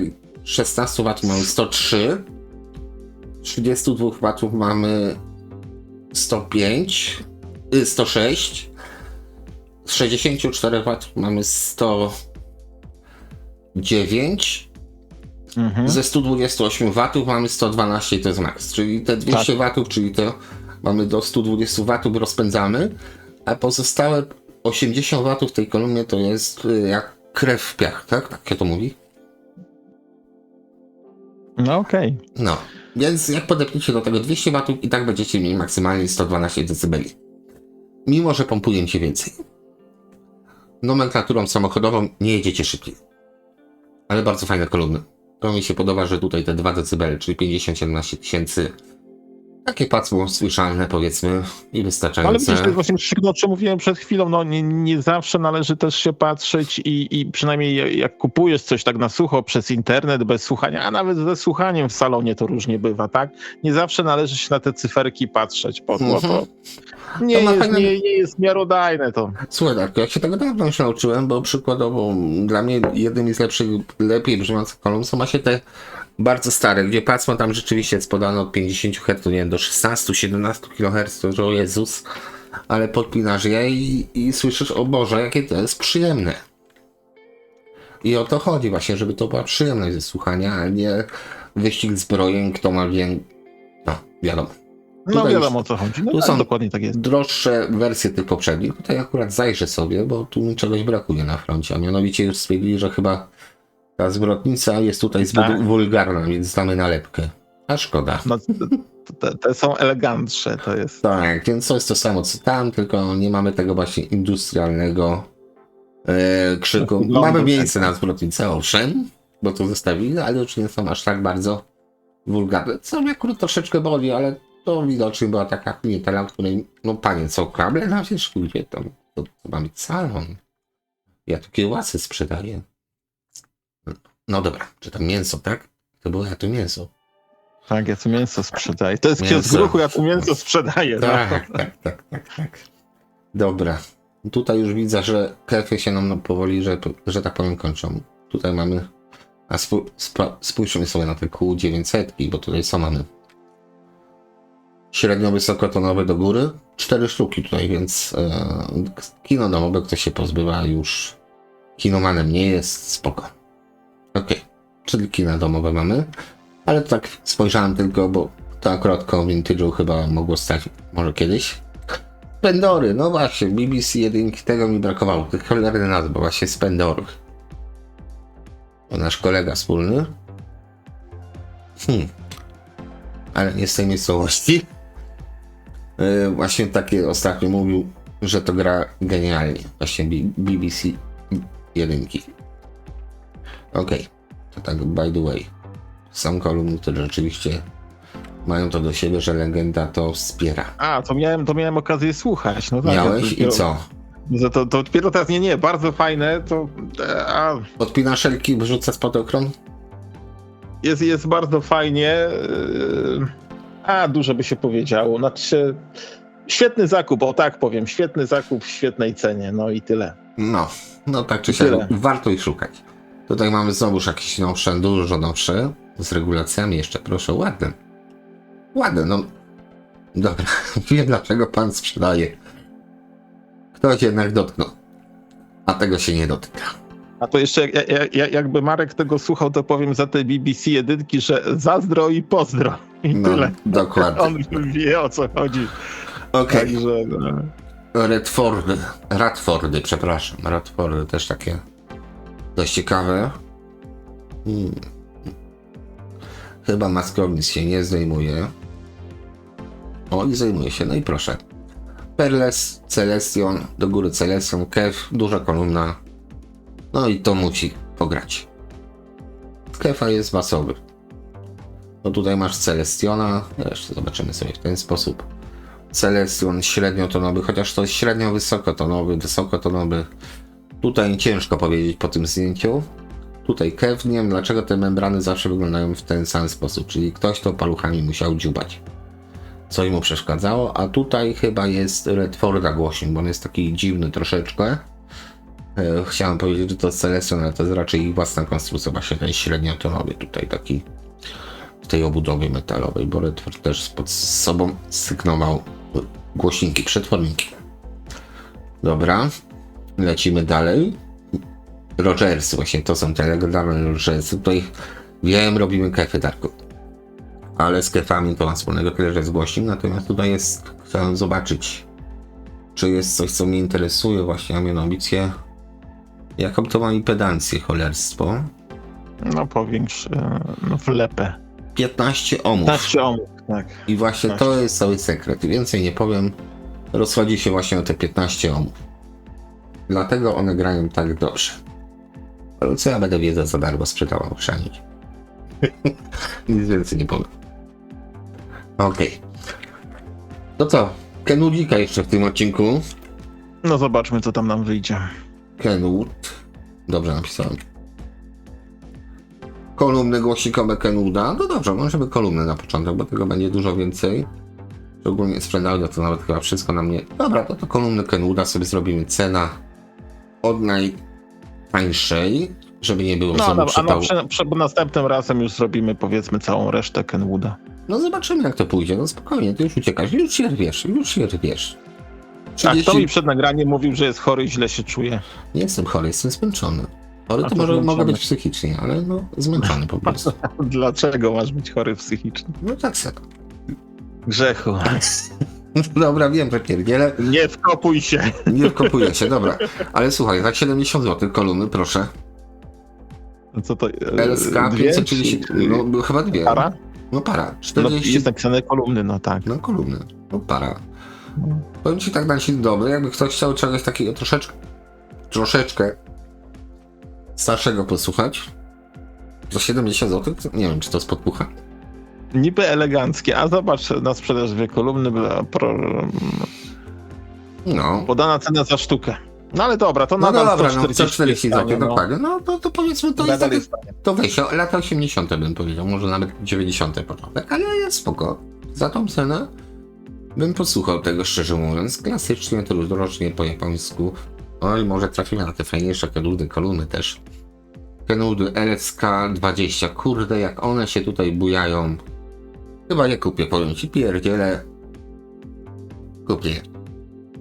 16 W mamy 103, 32 W mamy 105, 106, z 64 W mamy 109, ze 128 W mamy 112 i to jest max, czyli te 200 W, czyli to mamy do 120 W rozpędzamy, a pozostałe 80 W w tej kolumnie to jest jak krew w piach, tak? Tak się to mówi? No okej. No, więc jak podepniecie do tego 200 W i tak będziecie mieli maksymalnie 112 dB. Mimo, że pompujecie więcej. Nomenklaturą samochodową nie jedziecie szybciej. Ale bardzo fajne kolumny. To mi się podoba, że tutaj te 2 dB, czyli 50-17 tysięcy. Takie pasmo słyszalne, powiedzmy, i wystarczające. Ale widzisz, to jest właśnie sygnał, o czym mówiłem przed chwilą, no nie zawsze należy też się patrzeć i przynajmniej jak kupujesz coś tak na sucho przez internet, bez słuchania, a nawet ze słuchaniem w salonie to różnie bywa, tak? Nie zawsze należy się na te cyferki patrzeć, to nie jest miarodajne to. Słuchaj, Darku, jak się tego dawno już nauczyłem, bo przykładowo dla mnie jednym z lepszych, lepiej brzmiących kolumn są właśnie te bardzo stare, gdzie pasmo tam rzeczywiście jest podane od 50 Hz, nie wiem, do 16-17 kHz, to że o Jezus, ale podpinasz je i słyszysz, o Boże, jakie to jest przyjemne. I o to chodzi właśnie, żeby to była przyjemność ze słuchania, a nie wyścig zbrojeń, kto ma no, wiadomo. No Tutaj wiadomo o co chodzi, no tu tak, są dokładnie tak jest. droższe wersje tych poprzednich. Tutaj akurat zajrzę sobie, bo tu mi czegoś brakuje na froncie, a mianowicie już stwierdzili, że chyba ta zwrotnica jest tutaj zbyt wulgarna, więc damy nalepkę. A szkoda. Te są elegantsze, to jest. Tak, więc to jest to samo co tam, tylko nie mamy tego właśnie industrialnego krzyku. Mamy miejsce na zwrotnicę, owszem, bo to zostawili, ale już nie są aż tak bardzo wulgarne. Co mnie akurat troszeczkę boli, ale to widocznie była taka klientela, której, no panie, co, kable na wierzchu, gdzie to ma być salon. Ja tu kiełbasy sprzedaję. No dobra, czy tam mięso, tak? To było ja tu mięso. Tak, ja tu mięso sprzedaję. To jest Mięso. kiosk ruchu, ja tu mięso sprzedaję. Tak, tak. Dobra. Tutaj już widzę, że kefy się nam powoli, że tak powiem, kończą. Tutaj mamy, a spójrzmy sobie na te Q900, bo tutaj co mamy? Średnio wysokotonowe do góry, 4 sztuki tutaj, więc kino domowe ktoś się pozbywa już. Kinomanem nie jest, spoko. Okej, czyli kina domowe mamy, ale to tak spojrzałem tylko, bo to akurat koło Vintage'u chyba mogło stać może kiedyś. Spendory, no właśnie, BBC 1, tego mi brakowało, tych cholerny nazw, bo właśnie Spendory. To nasz kolega wspólny. Ale nie z tej miejscowości. Właśnie takie ostatnio mówił, że to gra genialnie. Właśnie BBC 1. Okej, to tak by the way. Sam kolumny to rzeczywiście mają to do siebie, że legenda to wspiera. A, to miałem okazję słuchać. No tak, Miałeś dopiero, i co? To dopiero teraz nie, bardzo fajne, to Odpina szelki, wyrzuca spadochron? jest bardzo fajnie. Dużo by się powiedziało. Znaczy, świetny zakup, o tak powiem, świetny zakup w świetnej cenie, no i tyle. No tak czy siak, warto ich szukać. Tutaj mamy znowuż jakieś nowsze, dużo nowsze, z regulacjami jeszcze, proszę, ładne. Ładne, no. Dobra, wiem dlaczego pan sprzedaje. Ktoś jednak dotknął, a tego się nie dotyka. A to jeszcze jakby Marek tego słuchał, to powiem za te BBC jedynki, że zazdro i pozdro. I tyle. Dokładnie. On wie, o co chodzi. Okej. Także, Radfordy, przepraszam. Radfordy też takie dość ciekawe. Chyba maskownic się nie zdejmuje. O, i zdejmuje się, no i proszę. Perles, Celestion, do góry Celestion, Kef, duża kolumna. No i to musi pograć. Kefa jest basowy. No tutaj masz Celestiona, jeszcze zobaczymy sobie w ten sposób. Celestion średniotonowy, chociaż to jest średnio wysokotonowy. Tutaj ciężko powiedzieć po tym zdjęciu. Tutaj Kef, nie wiem dlaczego te membrany zawsze wyglądają w ten sam sposób, czyli ktoś to paluchami musiał dziubać. Coś mu przeszkadzało, a tutaj chyba jest Redforda głośnik, bo on jest taki dziwny troszeczkę. Chciałem powiedzieć, że to jest Celestion, ale to jest raczej ich własna konstrukcja, właśnie ten średniotonowy tutaj taki w tej obudowie metalowej, bo Redford też pod sobą sygnował głośniki, przetworniki. Dobra, lecimy dalej. Rogersy, właśnie to są te legendarne Rogersy. Tutaj wiem, robimy kefy, Darku. Ale z kefami to ma wspólnego tyle, że jest głośnik, natomiast tutaj jest, chciałem zobaczyć, czy jest coś, co mnie interesuje właśnie, a mianowicie jaką to ma impedancję, cholerstwo. no powiększ, wlepę. 15 ohmów. 15 ohmów, tak. I właśnie to jest cały sekret. Więcej nie powiem. Rozchodzi się właśnie o te 15 ohmów. Dlatego one grają tak dobrze. Ale co ja będę wiedzę za darmo sprzedawał, chrzanić. Nic więcej nie powiem. Okej. To co? Kenwoodika jeszcze w tym odcinku. No zobaczmy, co tam nam wyjdzie. Kenwood. Dobrze napisałem. Kolumny głośnikowe Kenwooda. No dobrze, możemy kolumny na początek, bo tego będzie dużo więcej. Szczególnie sprzedał, to nawet chyba wszystko na mnie. Dobra, to kolumny Kenwooda sobie zrobimy. Cena od najtańszej, żeby nie było znowu przypału. Następnym razem już zrobimy, powiedzmy, całą resztę Kenwooda. No zobaczymy, jak to pójdzie. No spokojnie, ty już uciekasz. Już się rwiesz. Tak, kto mi przed nagraniem mówił, że jest chory i źle się czuje. Nie jestem chory, jestem zmęczony. Chory to może mogę być psychicznie, ale no zmęczony po prostu. Dlaczego masz być chory psychicznie? No tak samo. Grzechu. Dobra, wiem, że pierdzielę. Nie wkopuj się. Nie wkopuję się, dobra. Ale słuchaj, za 70 zł kolumny, proszę. Co to? LSK 530, no chyba dwie. Para? No para. No, 40... jest napisane kolumny, no tak. No kolumny. No para. Powiem ci tak na dzień dobry, jakby ktoś chciał czegoś takiego troszeczkę starszego posłuchać. Za 70 zł? Nie wiem, czy to jest podpucha. Niby eleganckie, a zobacz, na sprzedaż 2 kolumny, No. podana cena za sztukę. No ale dobra, to No nadal dobra, 140 no 140 zł, no. dokładnie. No to powiedzmy, to jest Nadal takie, jest tanie. to weź, lata 80 bym powiedział, może nawet 90 początek, ale jest spoko. Za tą cenę bym posłuchał tego, szczerze mówiąc. Klasycznie, trudorocznie, po japońsku. Oj, może trafimy na te fajniejsze kenudy, kolumny też. Kenudy LSK 20, kurde, jak one się tutaj bujają. Chyba je kupię, powiem ci, pierdziele. Kupię je.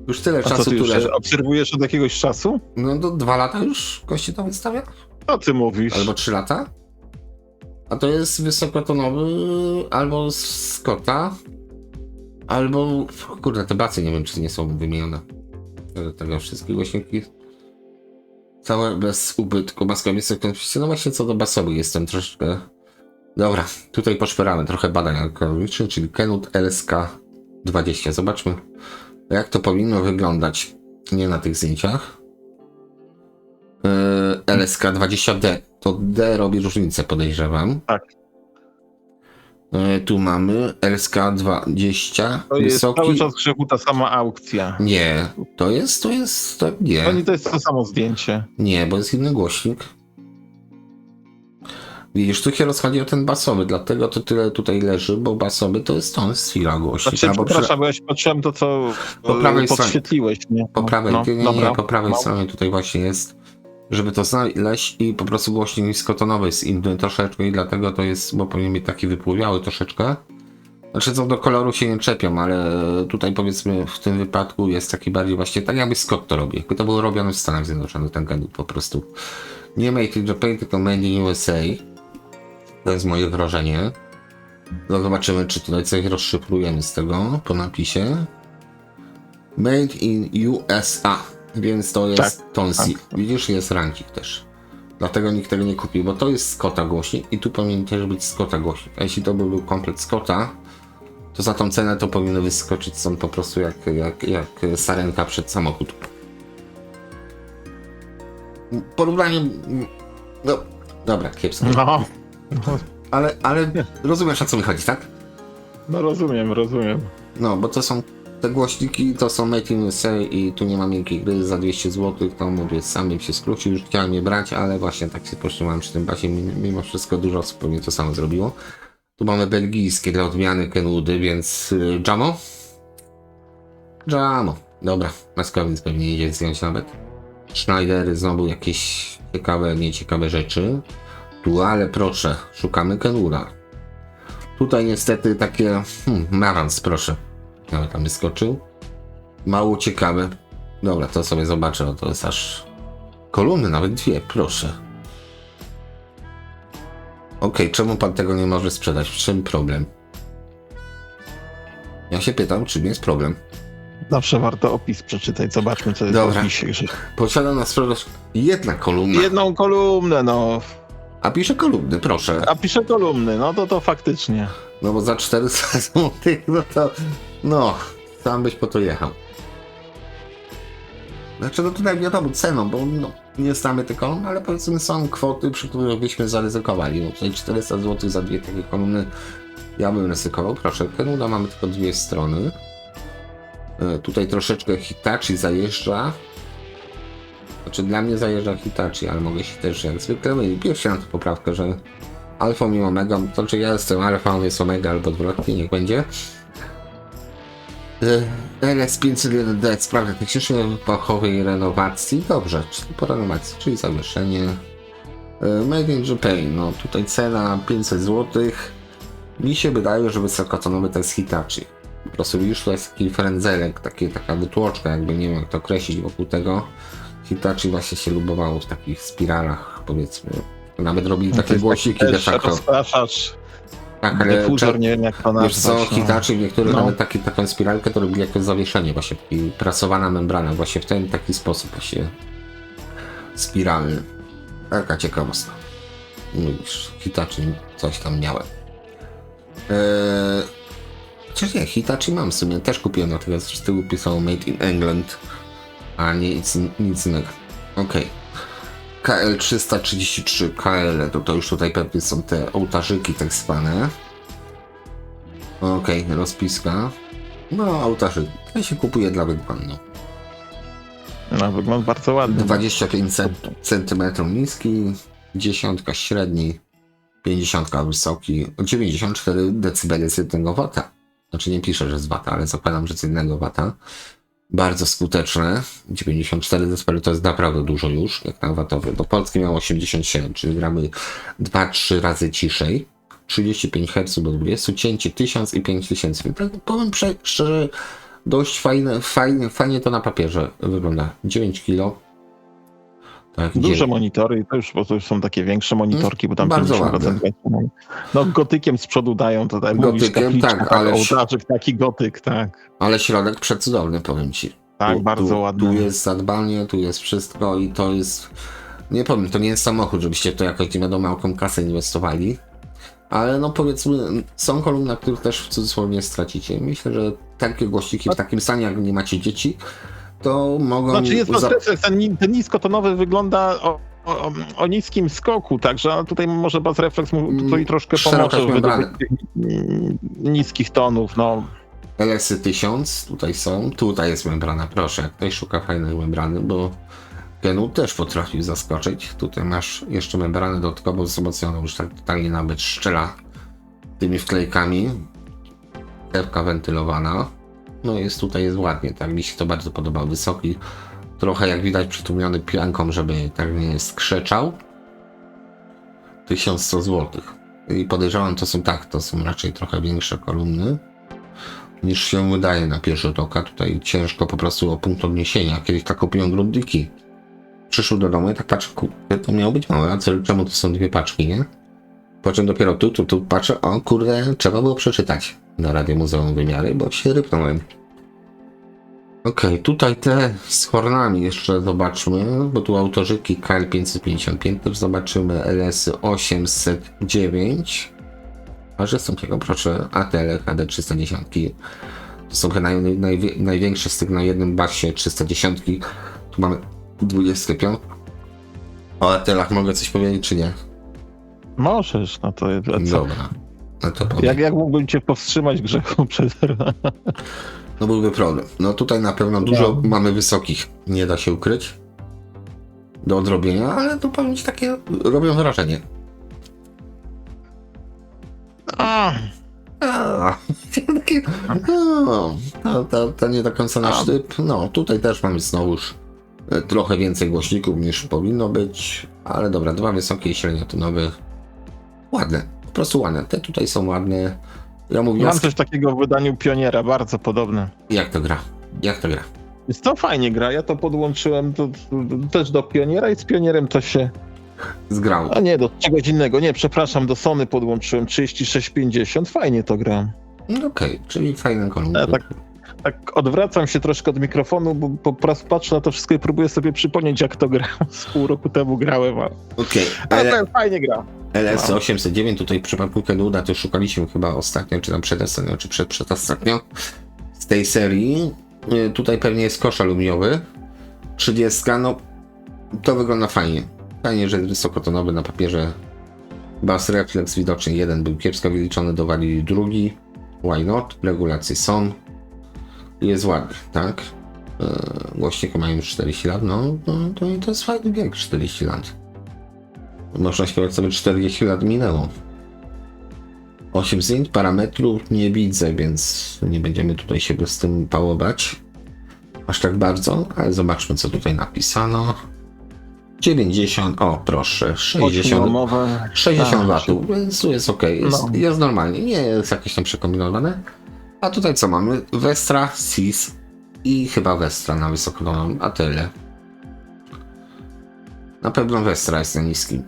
Już tyle A co czasu ty tu już leży. obserwujesz od jakiegoś czasu? No do 2 lata już gości to wystawia? Co ty mówisz? Albo 3 lata? A to jest wysokotonowy albo z Scotta, albo... Kurde, te bacy nie wiem, czy nie są wymienione. Tego wszystkie głośniki. Całe bez ubytku. Maska miejsca konfliktu. No właśnie co do basowych jestem troszeczkę... Dobra, tutaj poszperamy trochę badań alkoholicznych, czyli Kenud LSK 20. Zobaczmy, jak to powinno wyglądać. Nie na tych zdjęciach. LSK 20D. To D robi różnicę, podejrzewam. Tak. Tu mamy LSK 20. To jest Wysoki. cały czas Grzechu ta sama aukcja. Nie, to nie. Oni to jest to samo zdjęcie. Nie, bo jest inny głośnik. Widzisz, tu się rozchodzi o ten basowy, dlatego to tyle tutaj leży, bo basowy to jest ton z chwila głośnik. Znaczy, albo przepraszam, bo ja się patrzyłem to, co Po prawej stronie. podświetliłeś. Nie? Po prawej, nie, dobra. po prawej No. stronie tutaj właśnie jest, żeby to znaleźć i po prostu głośnik niskotonowy jest inny troszeczkę i dlatego to jest, bo powinien być taki wypływiały troszeczkę. Znaczy co do koloru się nie czepią, ale tutaj powiedzmy w tym wypadku jest taki bardziej właśnie tak jakby Scott to robi. Jakby to było robione w Stanach Zjednoczonych, ten Kenud po prostu. Nie made in Japan, tylko made in USA. To jest moje wrażenie. No zobaczymy, czy tutaj coś rozszyfrujemy z tego po napisie. Made in USA, więc to jest Tak, Tonsi. tak. Widzisz, jest ranking też. Dlatego nikt tego nie kupił, bo to jest Scotta głośnik i tu powinien też być Scotta głośnik. A jeśli to by był komplet Scotta, to za tą cenę to powinno wyskoczyć stąd po prostu jak sarenka przed samochód. Porównanie... No, dobra, kiepsko. No. Ale rozumiesz, o co mi chodzi, tak? No rozumiem. No, bo to są te głośniki, to są Made in USA i tu nie ma miękkiej gry za 200 zł, to mówię, sam bym się skrócił, już chciałem je brać, ale właśnie tak się powstrzymałem przy tym basie, mimo wszystko dużo osób pewnie to samo zrobiło. Tu mamy belgijskie dla odmiany Kenudy, więc Jamo? Jamo, dobra, Maskowicz pewnie idzie zdjąć nawet. Schneidery, znowu jakieś ciekawe, nieciekawe rzeczy. Tu, ale proszę, szukamy Kenuda. Tutaj niestety takie, Marantz, proszę. Nawet tam wyskoczył. Mało ciekawe. Dobra, to sobie zobaczę, no to jest aż... Kolumny, nawet 2, proszę. Okej, czemu pan tego nie może sprzedać? W czym problem? Ja się pytam, czym jest problem. Zawsze warto opis przeczytać, zobaczmy, co jest Dobra. w opisie. Posiada na sprzedaż jedna kolumna. Jedną kolumnę, no. A pisze kolumny, proszę. A pisze kolumny, no to faktycznie. No bo za 400 zł, no to... No, sam byś po to jechał. Znaczy, no tutaj wiadomo ceną, bo no, nie znamy tych kolumn, ale powiedzmy są kwoty, przy których byśmy zaryzykowali. No tutaj 400 zł za 2 takie kolumny ja bym ryzykował. Proszę, Kenuda mamy tylko 2 strony. Tutaj troszeczkę Hitachi zajeżdża. Znaczy dla mnie zajeżdża Hitachi, ale mogę się też jak zwykle mylić. Pierwszy na tę poprawkę, że Alfa mi Omega, to znaczy ja jestem Alfa, on jest Omega albo odwrotnie, niech będzie. LS501D, sprawy technicznej epochowej renowacji. Dobrze, czyli po renowacji, czyli zawieszenie. Made in Japan, no tutaj cena 500 zł. Mi się wydaje, że wysokotonowy to jest Hitachi. Po prostu już to jest taki frędzelek, taka wytłoczka, jakby nie wiem jak to określić wokół tego. Hitachi właśnie się lubowało w takich spiralach, powiedzmy. Nawet robili takie głośniki de facto. Rozpraszacz, Tak, ale dyfuzor, nie wiem jak to wiesz co, nazwać. Hitachi niektóre No. nawet taką spiralkę to robili jako zawieszenie, właśnie taki prasowana membrana, właśnie w ten taki sposób właśnie spiralny. Taka ciekawostka. Mówisz, Hitachi coś tam miałem. Chociaż nie, Hitachi mam w sumie, też kupiłem, natomiast z tyłu pisało Made in England, a nic innego. Okej. KL333, KL, to już tutaj pewnie są te ołtarzyki tak zwane. Okej, rozpiska. No, ołtarzyk. To się kupuje dla wyglądu. No, wygląda bardzo ładny. 25 cm niski, 10 średni, 50 wysoki, 94 dB z 1 W. Znaczy nie piszę, że z W, ale zakładam, że z 1 W. Bardzo skuteczne. 94 dB to jest naprawdę dużo już, jak na watowy. Do Polski miał 87, czyli gramy 2-3 razy ciszej. 35 Hz do 20, cięcie 1000 i 5000. Tak powiem szczerze, dość fajnie to na papierze wygląda. 9 kg. Tak, Duże monitory, to już są takie większe monitorki, bo tam bardzo 50%. No gotykiem z przodu dają, to tak gotykiem, tak, ale ołtarzyk, taki gotyk, tak. Ale środek przecudowny, powiem ci. Tak, bardzo ładny. Tu jest zadbanie, tu jest wszystko i to jest, nie powiem, to nie jest samochód, żebyście to jakoś nie wiadomo jaką kasę inwestowali, ale no powiedzmy, są kolumny, na których też w cudzysłowie stracicie. Myślę, że takie głośniki w takim stanie, jak nie macie dzieci, to mogą... Znaczy jest ten niskotonowy wygląda o niskim skoku, także tutaj może Bassreflex tutaj troszkę pomoże w niskich tonów, no. LS-y 1000 tutaj są, tutaj jest membrana, proszę, jak ktoś szuka fajnej membrany, bo Genu też potrafił zaskoczyć. Tutaj masz jeszcze membranę dodatkowo wzmocnioną, już tak totalnie nawet szczela tymi wklejkami. Klepka wentylowana. No tutaj jest ładnie, tak mi się to bardzo podoba. Wysoki, trochę jak widać przytłumiony pianką, żeby tak nie skrzeczał. 1100 zł. I podejrzewam, to są raczej trochę większe kolumny niż się wydaje na pierwszy rzut oka. Tutaj ciężko po prostu o punkt odniesienia. Kiedyś tak kupiłem Grundliki. Przyszły do domu i tak patrzę, kurde, to miało być małe, a czemu to są dwie paczki, nie? Po czym dopiero tu patrzę, o kurde, trzeba było przeczytać na Radio Muzeum Wymiary, bo się rypnąłem. Okej, tutaj te z hornami jeszcze zobaczmy, bo tu autorzyki KL 555, też zobaczymy LS 809. A że są tego, proszę, ATL HD 310. To są chyba największe z tych na jednym basie 310. Tu mamy 25. O ATL-ach mogę coś powiedzieć, czy nie? Możesz, no to jest... Dobra, no to powiem. Jak mógłbym cię powstrzymać grzechu przed... No byłby problem. No tutaj na pewno dużo mamy wysokich, nie da się ukryć. Do odrobienia, ale to powiem ci, takie robią wrażenie. To nie do końca nasz typ. No tutaj też mamy znowuż trochę więcej głośników niż powinno być, ale dobra, dwa wysokie i średniotonowe. Ładne, po prostu ładne. Te tutaj są ładne. Ja mówię, mam coś takiego w wydaniu Pioniera, bardzo podobne. Jak to gra? Jest to fajnie gra, ja to podłączyłem też do Pioniera i z Pionierem to się... Zgrał. A nie, do czegoś innego, nie, przepraszam, do Sony podłączyłem 3650, fajnie to gra. No okej, czyli fajne kolumny. Ja tak odwracam się troszkę od mikrofonu, bo po prostu patrzę na to wszystko i próbuję sobie przypomnieć, jak to grałem. Z pół roku temu grałem, ale fajnie gra. LS809, tutaj w przypadku Kenuda to szukaliśmy chyba ostatnio, czy tam przedostatnio, czy przedostatnio z tej serii. Tutaj pewnie jest kosz aluminiowy. 30, no to wygląda fajnie. Fajnie, że jest wysokotonowy na papierze. Bassreflex widocznie jeden był kiepsko wyliczony, dowalili drugi. Why not? Regulacje są. Jest ładny, tak? Głośniki mają już 40 lat, to jest fajny wiek, 40 lat. Można śpiewać sobie 40 lat minęło. 8 zdjęć, parametrów nie widzę, więc nie będziemy tutaj się z tym pałować aż tak bardzo, ale zobaczmy, co tutaj napisano. 90, o proszę, 60 watów, więc tu jest ok, jest normalnie, nie jest jakieś tam przekombinowane. A tutaj co mamy? Westra, SIS i chyba Westra na wysokotonowym, a tyle. Na pewno Westra jest na niskim.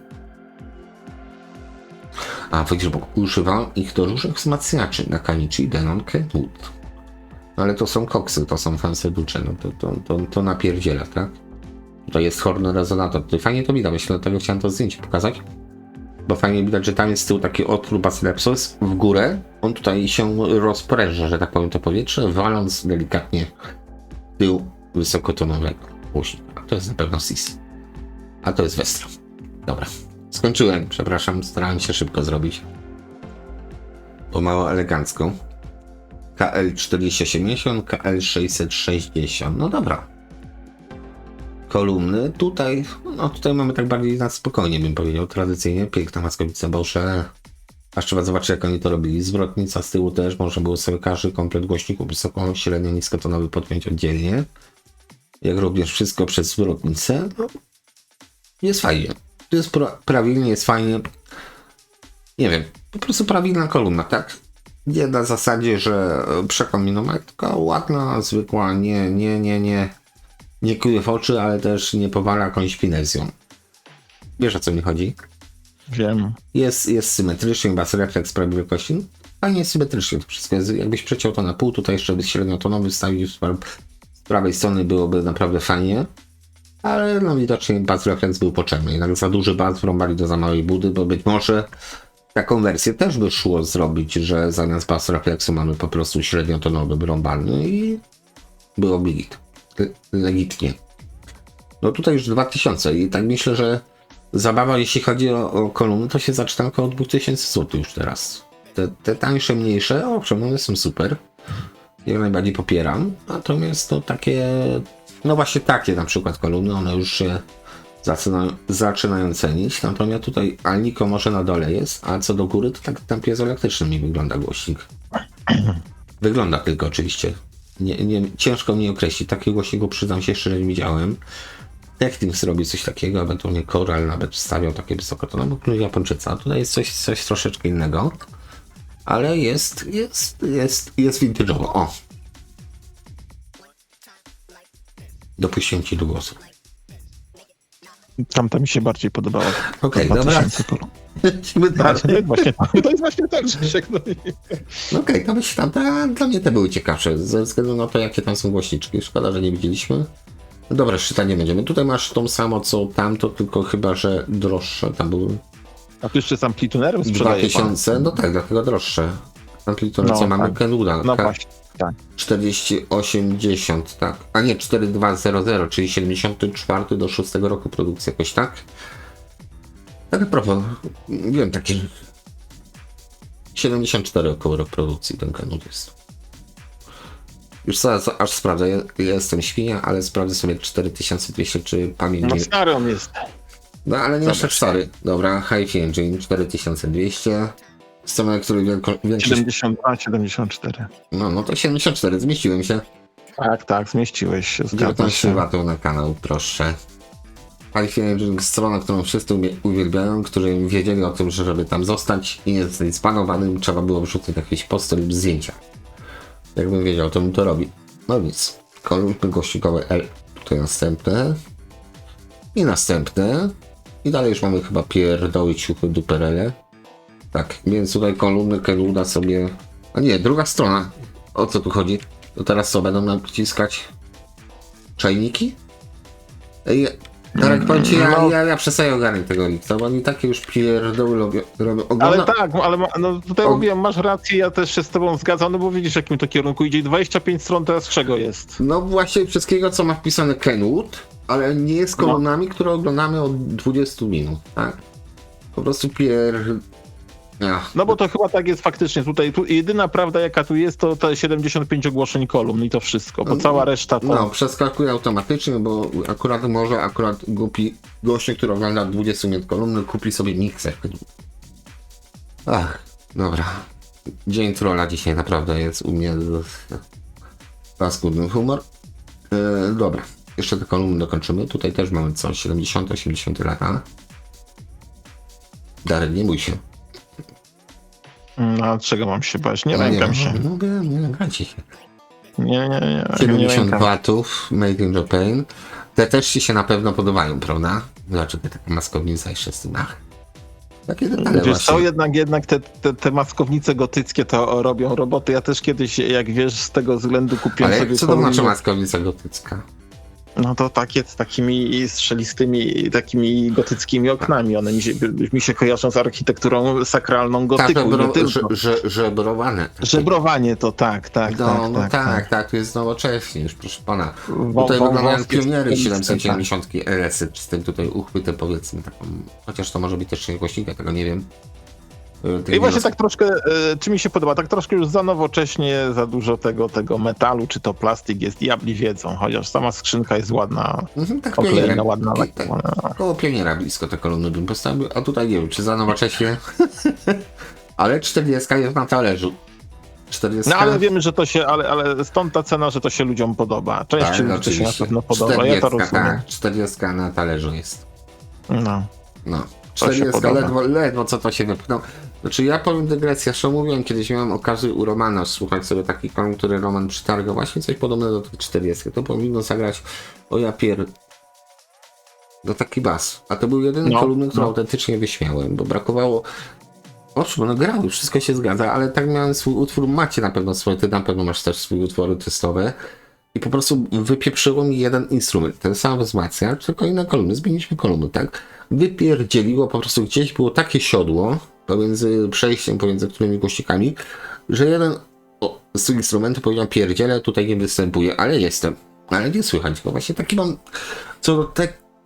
A widzisz, bo używam ich do różnych wzmacniaczy na Kanichi, Denon, Kenwood. Ale to są koksy, to są fanseducze, no to napierdziela, tak? To jest horny rezonator, tutaj fajnie to widać, myślę, dlatego chciałem to zdjęcie pokazać. Bo fajnie widać, że tam jest z tyłu taki otwór Basilepsos w górę. On tutaj się rozpręża, że tak powiem, to powietrze, waląc delikatnie w tył wysokotonowego głośnika. To jest na pewno SIS. A to jest Westro. Dobra. Skończyłem, przepraszam, starałem się szybko zrobić. Bo mało elegancko. KL480, KL660. No dobra. Kolumny. Tutaj mamy tak bardziej na spokojnie, bym powiedział. Tradycyjnie. Piękna maskownica Baucher. Aż trzeba zobaczyć, jak oni to robili. Zwrotnica z tyłu też. Można było sobie każdy komplet głośników wysoko, średnio, niskotonowy podpiąć oddzielnie. Jak robisz wszystko przez zwrotnicę, no, jest fajnie. To jest prawilnie, jest fajnie. Nie wiem, po prostu prawilna kolumna, tak? Nie na zasadzie, że przekombinowana, tylko ładna, zwykła, nie kuje w oczy, ale też nie powala jakąś finezją. Wiesz, o co mi chodzi? Wiem. Jest symetrycznie, bas refleks prawie wielkości. Fajnie jest symetrycznie to wszystko. Jakbyś przeciął to na pół, tutaj jeszcze byś średniotonowy wstawił z prawej strony, byłoby naprawdę fajnie. Ale no widocznie bas refleks był potrzebny. Jednak za duży bas wrąbali do za małej budy, bo być może taką wersję też by szło zrobić, że zamiast bas refleksu mamy po prostu średniotonowy wrąbalny i byłoby legitnie. No tutaj już 2000 i tak myślę, że zabawa, jeśli chodzi o kolumny, to się zaczyna około 2000 zł już teraz. Te tańsze, mniejsze, owszem, one są super. Ja najbardziej popieram. Natomiast to takie, no właśnie takie na przykład kolumny, one już się zaczynają cenić. Natomiast tutaj Alnico może na dole jest, a co do góry, to tak tam piezoelektryczny mi wygląda głośnik. Wygląda tylko oczywiście. Ciężko mi określić. Takiego głośniku, przyznam się, szczerze nie widziałem. Technics robi coś takiego, ewentualnie Coral nawet wstawiał takie wysokotonowe, no Japończyca. A tutaj jest coś troszeczkę innego. Ale jest vintage'owo. O! Dopuściłem ci do głosu. Tamta mi się bardziej podobała. Okej, dobra. Lecimy dalej. To jest właśnie tak, Grzesiek. No okej, to myślę, dla mnie te były ciekawsze, ze względu na to, jakie tam są głośniczki. Szkoda, że nie widzieliśmy. No dobra, szczyta nie będziemy. Tutaj masz tą samo, co tamto, tylko chyba, że droższe. Tam były A tu jeszcze z amplitunerem sprzedaje 2000, no tak, dlatego droższe. Amplituner, co mamy? Tak. Kenwooda. No właśnie, tak. 4080, tak. A nie, 4200, czyli 74 do 6 roku produkcji, jakoś tak? Tak a propos, wiem, takie 74 około rok produkcji ten Kenwood jest. Już zaraz aż sprawdzę, ja jestem świnia, ale sprawdzę sobie 4200, czy pamięć No nie... stary on jest. No ale nie aż stary. Dobra, HiFi Engine 4200. Strona, który większość... 72, 74. No to 74, zmieściłem się. Tak, zmieściłeś się. 19 W na kanał, proszę. HiFi Engine, strona, którą wszyscy uwielbiają, którzy wiedzieli o tym, że żeby tam zostać i nie zostać spanowanym, trzeba było wrzucić jakieś posty lub zdjęcia. Jakbym wiedział, to bym to robił. No nic. Kolumny głośnikowe L. Tutaj następne. I następne. I dalej już mamy chyba pierdoły, ciuchy, duperele. Tak, więc tutaj kolumny Kenwooda sobie... A nie, druga strona. O co tu chodzi? To teraz co, będą nam przyciskać czajniki? Darek, powiem ci, ja przestaję ogarniać tego Lixa, bo oni takie już pierdoły robią. Ale tak, no tutaj mówiłem, masz rację, ja też się z tobą zgadzam, no bo widzisz, jakim to kierunku idzie. 25 stron teraz czego jest? No właśnie wszystkiego, co ma wpisane Kenwood, ale nie jest kolumnami, które oglądamy od 20 minut, tak? Po prostu No bo to chyba tak jest faktycznie. Tu jedyna prawda, jaka tu jest, to te 75 ogłoszeń kolumn i to wszystko, bo cała reszta to... No, przeskakuje automatycznie, bo akurat głupi goście, który ogląda 20 minut kolumny, kupi sobie mikser. Ach, dobra. Dzień trolla dzisiaj naprawdę jest u mnie paskudny humor. Dobra, jeszcze te kolumny dokończymy. Tutaj też mamy co, 70, 80 lata. Darek, nie bój się. A czego mam się bać? Nie lękam się. Nie lękajcie się. Nie. 70 watów, made in Japan. Te też ci się na pewno podobają, prawda? Dlaczego taka maskownica jeszcze z tym? Takie detale Wiesz właśnie. co, jednak te maskownice gotyckie to robią roboty. Ja też kiedyś, jak wiesz, z tego względu kupiłem Ale sobie... co to znaczy maskownica gotycka? No to takie z takimi strzelistými, takimi gotyckimi oknami. One mi się kojarzą z architekturą sakralną gotyku. Żebrowane. Żebrowanie to tak. Tak, to jest nowocześnie już, proszę pana. Tutaj wyglądają pioniery 770 RS, z tym tutaj uchwytem, powiedzmy, taką, chociaż to może być też głośnika, tego nie wiem. I właśnie tak troszkę, czy mi się podoba, tak troszkę już za nowocześnie, za dużo tego metalu, czy to plastik jest, diabli wiedzą, chociaż sama skrzynka jest ładna, Tak oklejona, ładna. Koło pioniera blisko te kolumny bym postawił, a tutaj nie wiem, czy za nowocześnie, ale 40 jest na talerzu. 40... No ale wiemy, że to się, ale stąd ta cena, że to się ludziom podoba. Część ludzi to się na pewno podoba, 40, ja to rozumiem. tak, 40 na talerzu jest. No. 40 ledwo co to się wypchnął. Znaczy ja powiem dygresję, jeszcze mówiłem, kiedyś miałem okazję u Romana słuchać sobie taki kolumn, który Roman przytargał, właśnie coś podobnego do tych 40. To powinno zagrać, o ja do taki bas. A to był jedyny kolumny, który autentycznie wyśmiałem, bo brakowało. Owszem, no grały, wszystko się zgadza, ale tak miałem swój utwór, macie na pewno swoje, ty na pewno masz też swoje utwory testowe. I po prostu wypieprzyło mi jeden instrument, ten sam wzmacniacz, tylko inne kolumny, zmieniliśmy kolumny, tak? Wypierdzieliło, po prostu gdzieś było takie siodło pomiędzy przejściem, pomiędzy którymi głośnikami, że jeden z tych instrumentów powiedział pierdziele, tutaj nie występuje, ale jestem. Ale nie słychać go. Właśnie taki mam co do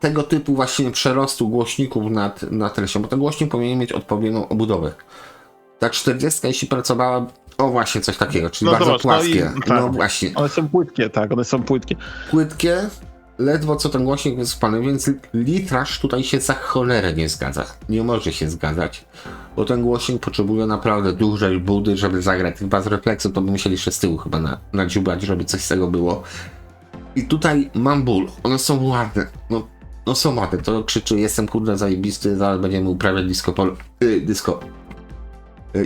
tego typu właśnie przerostu głośników nad treścią, bo ten głośnik powinien mieć odpowiednią obudowę. Ta 40, jeśli pracowała, o właśnie coś takiego, czyli bardzo płaskie. No właśnie. One są płytkie, tak, one są płytkie. Płytkie, ledwo co ten głośnik wyspany, więc litraż tutaj się za cholerę nie zgadza. Nie może się zgadzać, bo ten głośnik potrzebuje naprawdę dużej budy, żeby zagrać. Tych baz refleksu to by musieli jeszcze z tyłu chyba nadziubać, żeby coś z tego było. I tutaj mam ból, one są ładne. No są ładne, to krzyczy, jestem kurde zajebisty, zaraz będziemy uprawiać disco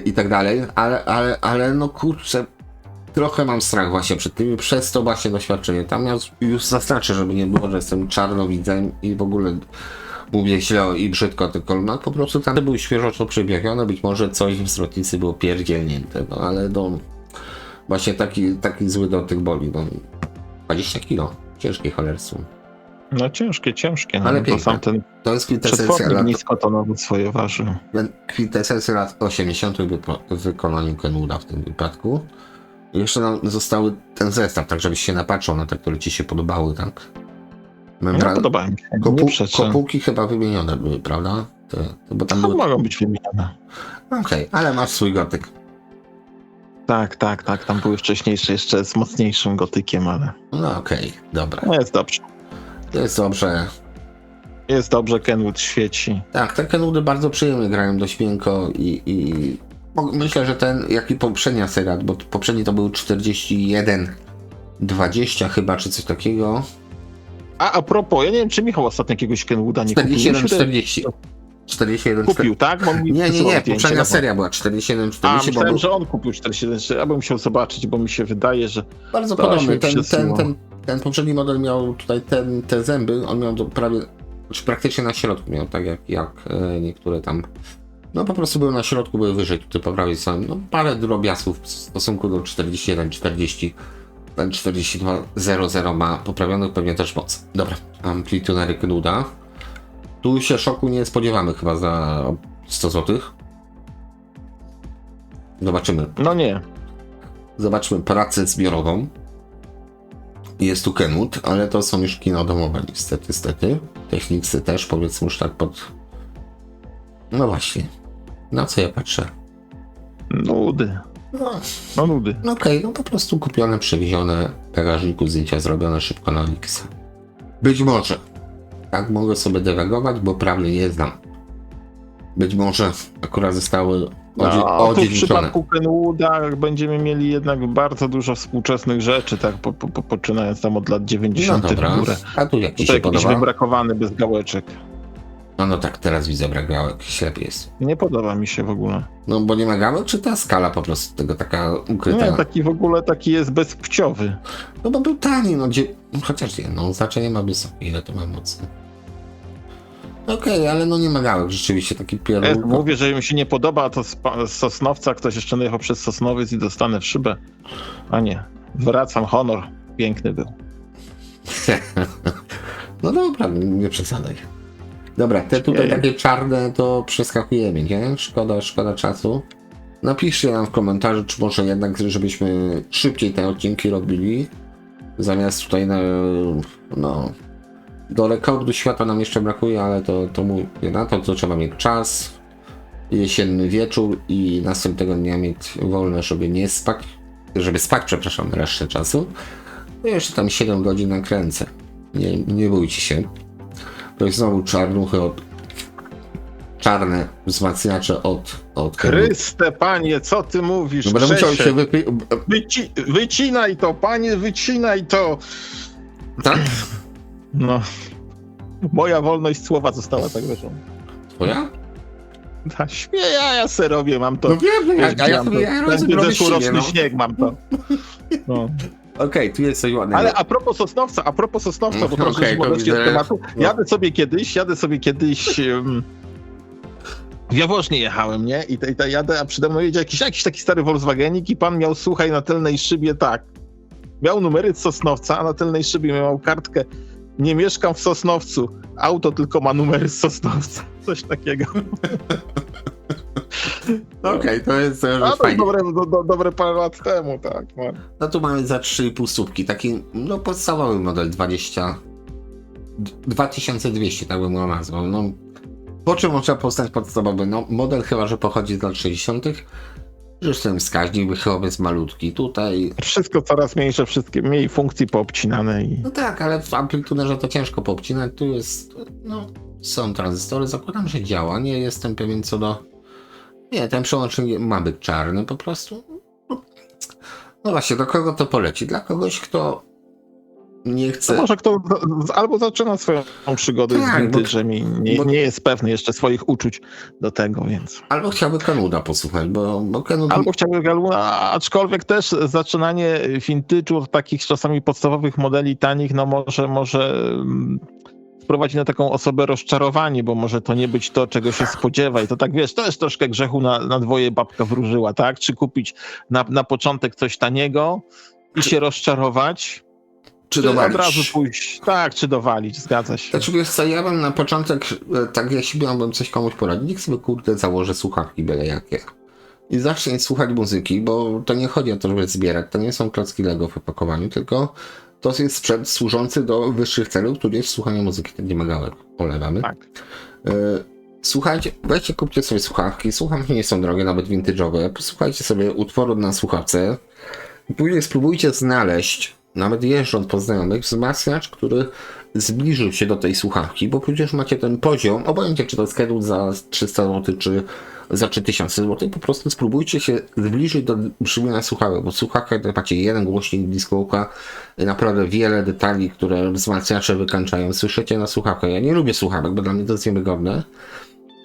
i tak dalej, ale no kurczę, trochę mam strach właśnie przed tym, przez to właśnie doświadczenie. Tam ja już zaznaczę, żeby nie było, że jestem czarnowidzem i w ogóle mówię źle i brzydko o tych kolumnach, po prostu tam były świeżo przebiegane, być może coś w zwrotnicy było pierdzielnięte, no ale właśnie taki zły dotyk boli, 20 kilo, ciężkie cholerstwo. No ciężkie, no, ale piękne. To jest kwintesencja lat... nisko to nawet swoje waży. Kwintesencja lat 80. w wykonaniu Kenwooda w tym wypadku. I jeszcze nam zostały ten zestaw, tak żebyś się napatrzył na te, które ci się podobały, tak? No podobają mi się. Kopułki chyba wymienione były, prawda? Bo tam mogą być wymienione. Okej, ale masz swój gotyk. Tak, tam były wcześniejsze jeszcze z mocniejszym gotykiem, ale... No okej, dobra. No jest dobrze. Jest dobrze, Kenwood świeci. Tak, te Kenwoody bardzo przyjemnie grają, dość miękko i myślę, że ten, jak i poprzednia seria, bo poprzedni to był 41-20 chyba, czy coś takiego. A propos, ja nie wiem, czy Michał ostatnio jakiegoś Kenwooda nie kupił. 41-40. 41 kupił, tak? Nie, poprzednia seria była 47-40. Myślałem, że on kupił 47-40, ja bym musiał zobaczyć, bo mi się wydaje, że... Bardzo podobny, ten poprzedni model miał tutaj te zęby, on miał prawie, czy praktycznie na środku miał, tak jak niektóre tam, no po prostu były na środku, były wyżej, tutaj po prawej stronie, no parę drobiazgów w stosunku do 41-40, ten 42-00 ma poprawionych pewnie też moc. Dobra, amplitunery Kenwooda. Tu się szoku nie spodziewamy chyba za 100 zł. Zobaczymy. No nie. Zobaczmy pracę zbiorową. Jest tu Kenwood, ale to są już kina domowe niestety. Techniksy też, powiedzmy już tak No właśnie. Na co ja patrzę? Nudy. No nudy. No okej, no po prostu kupione, przewiezione, w bagażniku zdjęcia zrobione szybko na Lixa. Być może. Tak mogę sobie dywagować, bo prawdy nie znam. Być może akurat zostały w przypadku Kenwooda będziemy mieli jednak bardzo dużo współczesnych rzeczy, tak, poczynając tam od lat 90. No dobra, w górę. a tu jak ci się podoba? wybrakowany bez gałeczek. No tak, teraz widzę brak gałek, ślepy jest. Nie podoba mi się w ogóle. No bo nie ma gałek, czy ta skala po prostu tego taka ukryta? Nie, taki jest bezpłciowy. No bo był tani, chociaż znaczenie ma wysokie, ile to ma mocy. Okej, ale nie ma gałek, rzeczywiście taki pierwszy. Mówię, że mi się nie podoba, to z Sosnowca ktoś jeszcze najechał przez Sosnowiec i dostanę w szybę. A nie, wracam, honor, piękny był. No dobra, nie przesadzaj. Dobra, te tutaj takie czarne to przeskakujemy, nie? Szkoda czasu. Napiszcie nam w komentarzu, czy może jednak, żebyśmy szybciej te odcinki robili. Zamiast tutaj no do rekordu świata nam jeszcze brakuje, ale to mówię, na to trzeba mieć czas, jesienny wieczór i następnego dnia mieć wolne, żeby spać, przepraszam, resztę czasu. No jeszcze tam 7 godzin nakręcę. Nie bójcie się. To jest znowu czarne wzmacniacze od Chryste, panie, co ty mówisz? No będę musiał się Wycinaj to, panie, wycinaj to! Tak? No. Moja wolność słowa została tak wyszła. Twoja? Ta ja se robię, mam to. No wiem, ja Będzie robię zeszłoroczny no. śnieg, mam to. No. Okej, tu jest coś ładnego. Ale a propos Sosnowca, bo trochę już odeszli od tematu. No. Jadę sobie kiedyś w Jaworznie jechałem, nie? I jadę, a przede mną jedzie jakiś taki stary Volkswagenik i pan miał, słuchaj, na tylnej szybie tak. Miał numery z Sosnowca, a na tylnej szybie miał kartkę: nie mieszkam w Sosnowcu. Auto tylko ma numery z Sosnowca. Coś takiego. Okej, to jest fajnie. Dobre parę lat temu, tak. No tu mamy za 3,5 stópki, taki no podstawowy model 2200, tak bym go nazwał. No, po czym można poznać podstawowy? No, model chyba, że pochodzi z lat 60. Że ten wskaźnik wychyłowy jest malutki. Tutaj... Wszystko coraz mniejsze, wszystkie mniej funkcji poobcinane. No tak, ale w amplituderze to ciężko poobcinać. Tu jest, no, są tranzystory, zakładam, że działa. Nie jestem pewien co do... Nie, ten przełącznik ma być czarny po prostu. No właśnie, do kogo to poleci? Dla kogoś, kto nie chce... To może kto albo zaczyna swoją przygodę z vintage'em i nie jest pewny jeszcze swoich uczuć do tego, więc... Albo chciałby Canuda posłuchać, bo Canuda... Albo chciałby Canuda, aczkolwiek też zaczynanie vintage'u takich czasami podstawowych modeli tanich, no może wprowadzi na taką osobę rozczarowanie, bo może to nie być to, czego się spodziewa i to tak, wiesz, to jest troszkę grzechu na dwoje babka wróżyła, tak? Czy kupić na początek coś taniego i się rozczarować, czy dowalić. Od razu pójść, tak, czy dowalić, zgadza się. Znaczy wiesz co, ja bym na początek, tak jeśli miałbym coś komuś poradzić, niech sobie kurde założę słuchawki byle jakie. I zacznij słuchać muzyki, bo to nie chodzi o to, żeby zbierać, to nie są klocki Lego w opakowaniu, tylko to jest sprzęt służący do wyższych celów, który jest słuchanie muzyki, tak nie magałek, olewamy. Tak. Słuchajcie, weźcie, kupcie sobie słuchawki, słuchawki nie są drogie, nawet vintage'owe, posłuchajcie sobie utworu na słuchawce i później spróbujcie znaleźć, nawet jeżdżąc po znajomych, wzmacniacz, który zbliżył się do tej słuchawki, bo przecież macie ten poziom, obojętnie czy to jest Kedut za 300 zł, czy za 3000 zł, po prostu spróbujcie się zbliżyć do brzmienia słuchawek, bo słuchawka to macie jeden głośnik, blisko ucha, naprawdę wiele detali, które wzmacniacze wykańczają. Słyszycie na słuchawkę. Ja nie lubię słuchawek, bo dla mnie to jest niewygodne,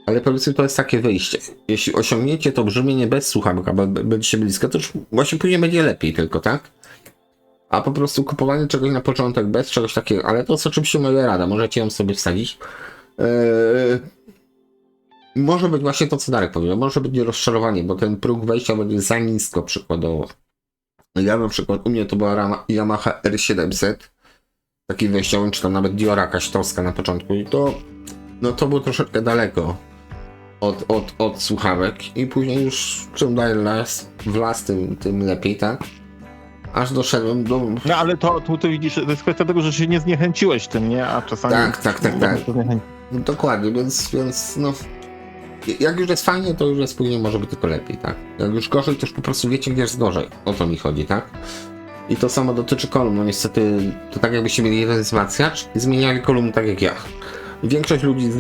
ale powiedzmy to jest takie wyjście. Jeśli osiągniecie to brzmienie bez słuchawek, albo będziecie blisko, to już właśnie później będzie lepiej tylko, tak? A po prostu kupowanie czegoś na początek bez czegoś takiego, ale to jest oczywiście moja rada, możecie ją sobie wsadzić. Może być właśnie to, co Darek powiedział, może być rozczarowanie, bo ten próg wejścia będzie za nisko przykładowo. Ja na przykład, u mnie to była Yamaha R700, taki wejściowy, czy tam nawet Diora jakaś toska na początku i to, no to było troszeczkę daleko od słuchawek i później już czym dalej w las, tym lepiej, tak? Aż doszedłem do... No ale to ty widzisz, to jest kwestia tego, że się nie zniechęciłeś tym, nie? A czasami... Tak. Dokładnie, więc no... Jak już jest fajnie, to już jest później może być tylko lepiej, tak? Jak już gorzej, to już po prostu wiecie, gdzie jest gorzej. O to mi chodzi, tak? I to samo dotyczy kolumn. No niestety, to tak jakbyście mieli jeden wzmacniacz i zmieniali kolumny tak jak ja. Większość ludzi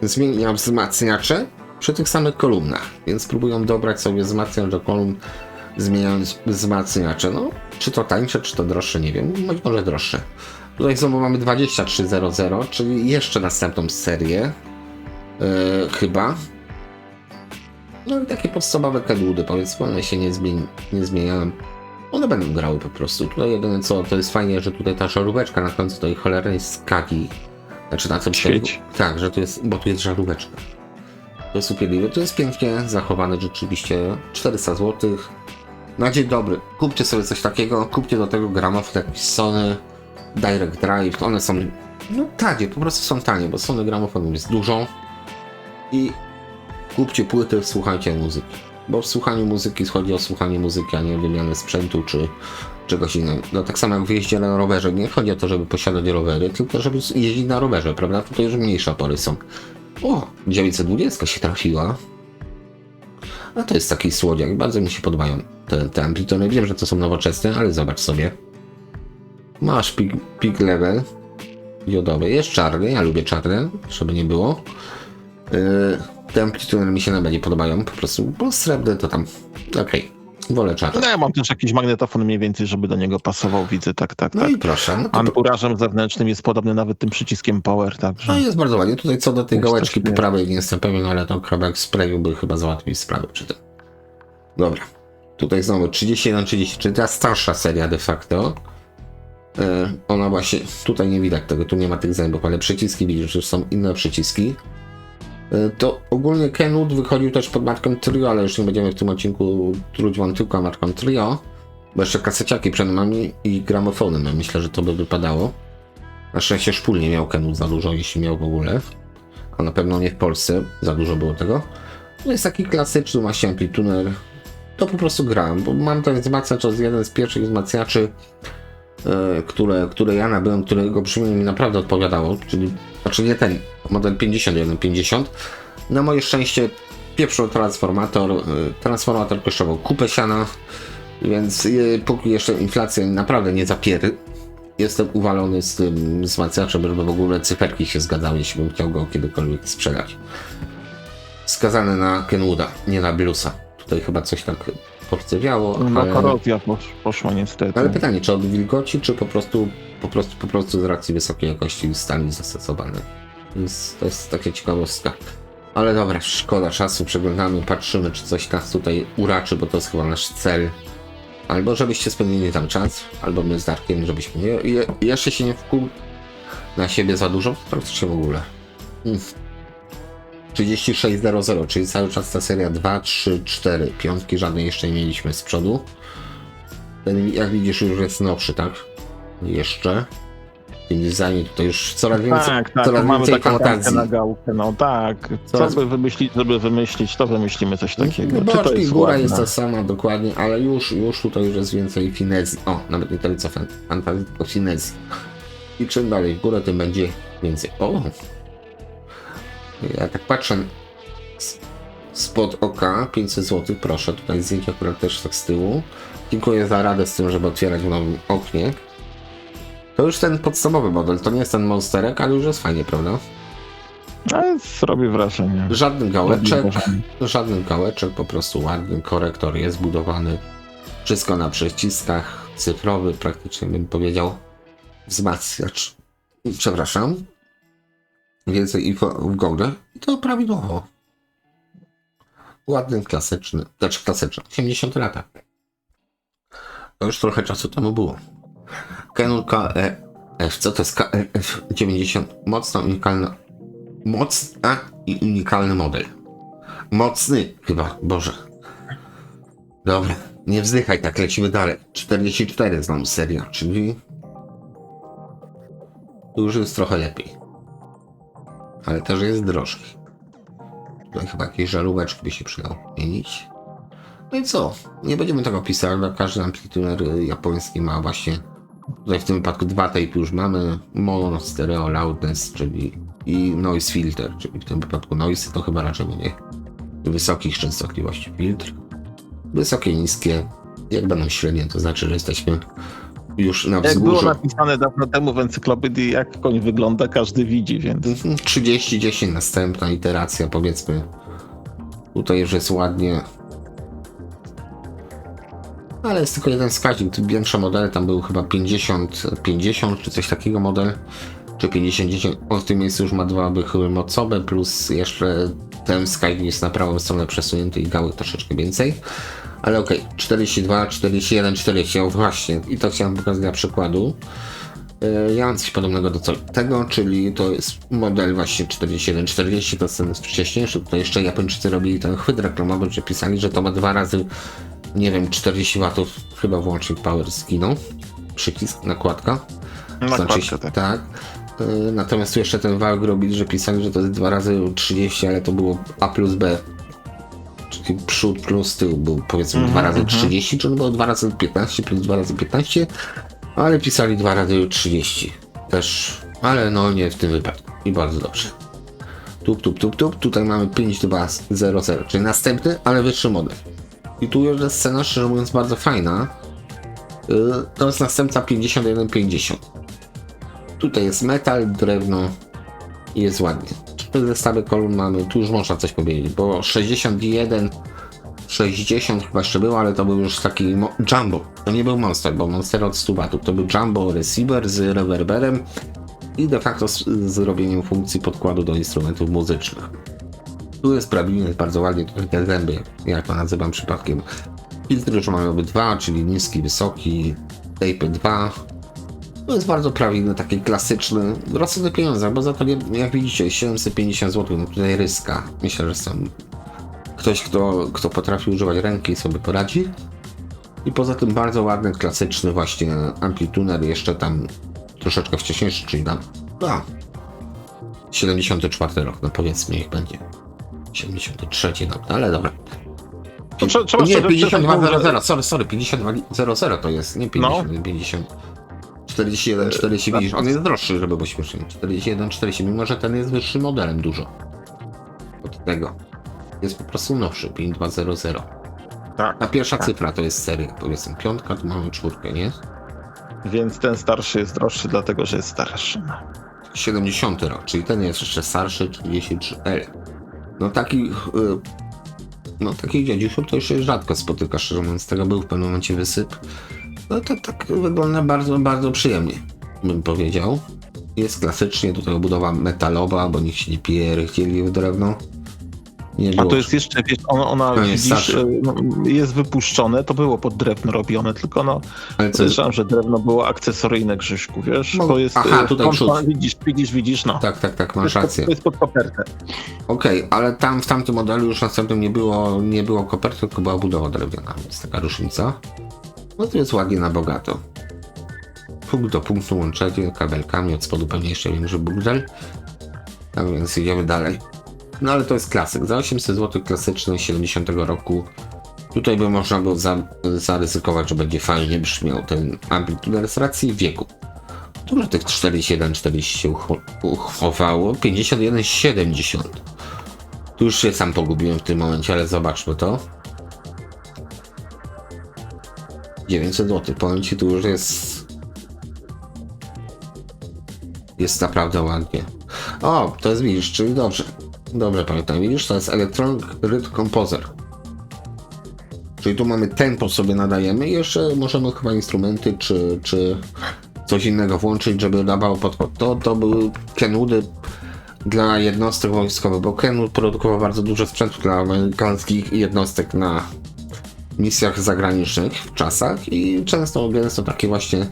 zmienia wzmacniacze przy tych samych kolumnach, więc próbują dobrać sobie wzmacniacz do kolumn, zmieniając wzmacniacze. No, czy to tańsze, czy to droższe, nie wiem. Być może droższe. Tutaj znowu mamy 2300, czyli jeszcze następną serię. Chyba. No i takie podstawowe Kedudy, powiedzmy, one się nie zmieniają. One będą grały po prostu. Tutaj jedyne co, to jest fajnie, że tutaj ta żaróweczka na końcu tej cholernej skaki. Znaczy na co świeci. Tak, że tu jest, bo tu jest żaróweczka. To jest upierdliwe, to jest pięknie zachowane rzeczywiście. 400 zł. Na dzień dobry. Kupcie sobie coś takiego, kupcie do tego gramofon jakiś Sony, Direct Drive, one są No tanie, po prostu są tanie, bo Sony gramofonów jest dużo i kupcie płyty, słuchajcie muzyki. Bo w słuchaniu muzyki chodzi o słuchanie muzyki, a nie wymianę sprzętu czy czegoś innego. No tak samo jak w jeździe na rowerze, nie chodzi o to, żeby posiadać rowery, tylko żeby jeździć na rowerze, prawda? Tutaj już mniejsze opory są. O, 920 się trafiła. A to jest taki słodziak, bardzo mi się podobają te amplitudy. Wiem, że to są nowoczesne, ale zobacz sobie. Masz peak level diodowy, jest czarny, ja lubię czarne, żeby nie było. Te amplitudy mi się najbardziej podobają, po prostu, bo srebrne to tam, okej, wolę czarne. No ja mam też jakiś magnetofon mniej więcej, żeby do niego pasował, widzę, tak. No i proszę. No to Ampurażem zewnętrznym jest podobny nawet tym przyciskiem power, także... no jest bardzo ładnie. Tutaj co do tej Jest gałeczki też po prawej nie jestem pewien, ale to kawałek sprayu by chyba załatwił sprawę przy tym. Dobra. Tutaj znowu 31-30, czyli ta starsza seria de facto. Ona właśnie, tutaj nie widać tego, tu nie ma tych zębów, ale przyciski widzisz, że są inne przyciski. To ogólnie Kenwood wychodził też pod marką Trio, ale już nie będziemy w tym odcinku truć wam tylko marką Trio, bo jeszcze kaseciaki przed nami i gramofony, no myślę, że to by wypadało. Na szczęście szpul nie miał Kenwood za dużo, jeśli miał w ogóle, a na pewno nie w Polsce za dużo było tego. No jest taki klasyczny właśnie amplituner, to po prostu grałem, bo mam ten wzmacniacz, to jest jeden z pierwszych wzmacniaczy, które ja nabyłem, którego brzmienie mi naprawdę odpowiadało, czyli, znaczy nie ten, model 5150. Na moje szczęście pieprzył transformator kosztował kupę siana, więc póki jeszcze inflacja naprawdę nie zapiery, jestem uwalony z tym wzmacniaczem, żeby w ogóle cyferki się zgadzały, jeśli bym chciał go kiedykolwiek sprzedać. Skazany na Kenwooda, nie na Bluesa. Tutaj chyba coś tak porcewiało. No korozja poszła niestety. Ale pytanie, czy od wilgoci, czy po prostu z racji wysokiej jakości stali zastosowane. Więc to jest taka ciekawostka. Ale dobra, szkoda czasu, przeglądamy, patrzymy, czy coś nas tutaj uraczy, bo to jest chyba nasz cel. Albo żebyście spędzili tam czas, albo my z Darkiem, żebyśmy jeszcze się nie wkuł na siebie za dużo, praktycznie w ogóle. 3600, czyli cały czas ta seria 2, 3, 4, piątki żadnej jeszcze nie mieliśmy z przodu. Ten, jak widzisz, już jest nowszy, tak? Jeszcze. W tym designie tutaj już coraz więcej, tak, coraz mamy więcej taką konotacji. na gałkę, no tak. Co by wymyślić, żeby wymyślić, to wymyślimy coś takiego. No, Czy to jest góra ładne? jest ta sama, dokładnie, ale już tutaj już jest więcej finezji. O, nawet nie tyle co fantazji, tylko finezji. I czym dalej w górę, tym będzie więcej. O! Ja tak patrzę spod oka, 500 zł, proszę, tutaj zdjęcie akurat też tak z tyłu. Dziękuję za radę z tym, żeby otwierać w nowym oknie. To już ten podstawowy model, to nie jest ten monsterek, ale już jest fajnie, prawda? Ale robi wrażenie. Żadnych gałeczek, po prostu ładny korektor jest zbudowany. Wszystko na przyciskach, cyfrowy praktycznie bym powiedział. Wzmacniacz, przepraszam. Więcej info w Google i to prawidłowo. Ładny, klasyczny, 80 lata. To już trochę czasu temu było. Canon KEF, co to jest KEF 90? Mocna i unikalny model. Mocny chyba, Boże. Dobra, nie wzdychaj, tak lecimy dalej. 44 znam seria, czyli tu już jest trochę lepiej. Ale też jest droższy. Tutaj chyba jakieś żaróweczki by się przydało zmienić. No i co? Nie będziemy tego pisać, bo każdy amplituner japoński ma właśnie, tutaj w tym wypadku dwa tape już mamy, mono, stereo, loudness, czyli i noise filter, czyli w tym wypadku noise to chyba raczej będzie wysokich częstotliwości filtr. Wysokie, niskie, jak będą średnie, to znaczy, że jesteśmy już na wzgórzu. Jak było napisane dawno temu w encyklopedii, jak koń wygląda, każdy widzi, więc... 30-10, następna iteracja, powiedzmy. Tutaj już jest ładnie. Ale jest tylko jeden wskaźnik. Większe modele, tam był chyba 50 czy coś takiego model. Czy 50-10. On w tym miejscu już ma dwa bychy mocowe, plus jeszcze ten wskaźnik jest na prawą stronę przesunięty i gałek troszeczkę więcej. Ale okej, 42, 41, 40, o właśnie, i to chciałem pokazać dla przykładu. Ja mam coś podobnego do tego, czyli to jest model właśnie 41, 40, to jest ten wcześniejszy, to jeszcze Japończycy robili ten chwyt reklamowy, że pisali, że to ma 2 razy, nie wiem, 40 W, chyba włącznik power skinął, przycisk, nakładka. Nakładka, tak. Natomiast tu jeszcze ten wałek robili, że pisali, że to jest 2 razy 30, ale to było A plus B. Czyli przód plus tył był powiedzmy 2 razy 30, czyli było 2 razy 15 plus 2 razy 15, ale pisali 2 razy 30. Też, ale no nie w tym wypadku. I bardzo dobrze. Tup. Tutaj mamy 5200, czyli następny, ale wyższy model. I tu już jest scena, szczerze mówiąc, bardzo fajna. To jest następca 5150. Tutaj jest metal, drewno i jest ładnie. 4 zestawy kolumn mamy, tu już można coś powiedzieć, bo 61, 60 chyba jeszcze było, ale to był już taki jumbo. To nie był Monster, bo Monster od 100 watów. To był jumbo receiver z rewerberem i de facto z robieniem funkcji podkładu do instrumentów muzycznych. Tu jest prawidłowo, jest bardzo ładnie, tutaj te zęby, jak to nazywam przypadkiem. Filtry już mamy obydwa, czyli niski, wysoki, tape 2. To jest bardzo prawidłny, taki klasyczny, rozsądne pieniądze, bo za to, jak widzicie, 750 zł, no tutaj ryska. Myślę, że są ktoś, kto potrafi używać ręki i sobie poradzi. I poza tym bardzo ładny, klasyczny właśnie amplituner, jeszcze tam troszeczkę wcześniejszy, czyli tam, 74 rok, no powiedzmy, niech będzie. 73, no, ale dobra. To trzeba nie, sobie 5200, sorry, 5200 to jest, nie 50, 50. 41, 40, widzisz, on jest droższy, żeby było śmiesznie. 41, 40, mimo że ten jest wyższym modelem dużo. Od tego. Jest po prostu nowszy, 5200. Tak. A pierwsza cyfra to jest seria, powiedzmy 5, tu mamy 4, nie? Więc ten starszy jest droższy, dlatego że jest starszy. 70 rok, czyli ten jest jeszcze starszy, 33L. No takich dziadziuchów to już się rzadko spotyka, szczerze mówiąc, z tego był w pewnym momencie wysyp. No to tak wygląda bardzo, bardzo przyjemnie, bym powiedział. Jest klasycznie, do tego budowa metalowa, bo nikt się nie pierdzieli w drewno. Nie było. A to jest jeszcze, wiesz, ona widzisz, jest wypuszczone, to było pod drewno robione, tylko ale co? podejrzewam, że drewno było akcesoryjne, Grzyszku, wiesz? No, to jest, aha, tutaj przód. Widzisz, no. Tak, masz rację. To jest pod kopertę. Okej, ale tam w tamtym modelu już następnym nie było koperty, tylko była budowa drewniana, więc taka różnica. No to jest ładnie na bogato. Punkt do punktu łączenie kabelkami, od spodu pewnie jeszcze większy burdel. Tak więc idziemy dalej. No ale to jest klasyk. Za 800 zł klasyczny 70 roku. Tutaj by można było zaryzykować, że będzie fajnie brzmiał ten amplituder z racji wieku. Dużo tych 41-40 się uchowało. 51-70. Tu już się sam pogubiłem w tym momencie, ale zobaczmy to. 900 zł. Powiem ci, tu już jest naprawdę ładnie. O, to jest, widzisz, czyli dobrze. Dobrze pamiętam, widzisz, to jest Electronic Rhythm Composer. Czyli tu mamy tempo, sobie nadajemy i jeszcze możemy chyba instrumenty czy coś innego włączyć, żeby dawało podkład. To były Kenwoody dla jednostek wojskowych, bo Kenwood produkował bardzo dużo sprzętu dla amerykańskich jednostek na misjach zagranicznych w czasach i często takie właśnie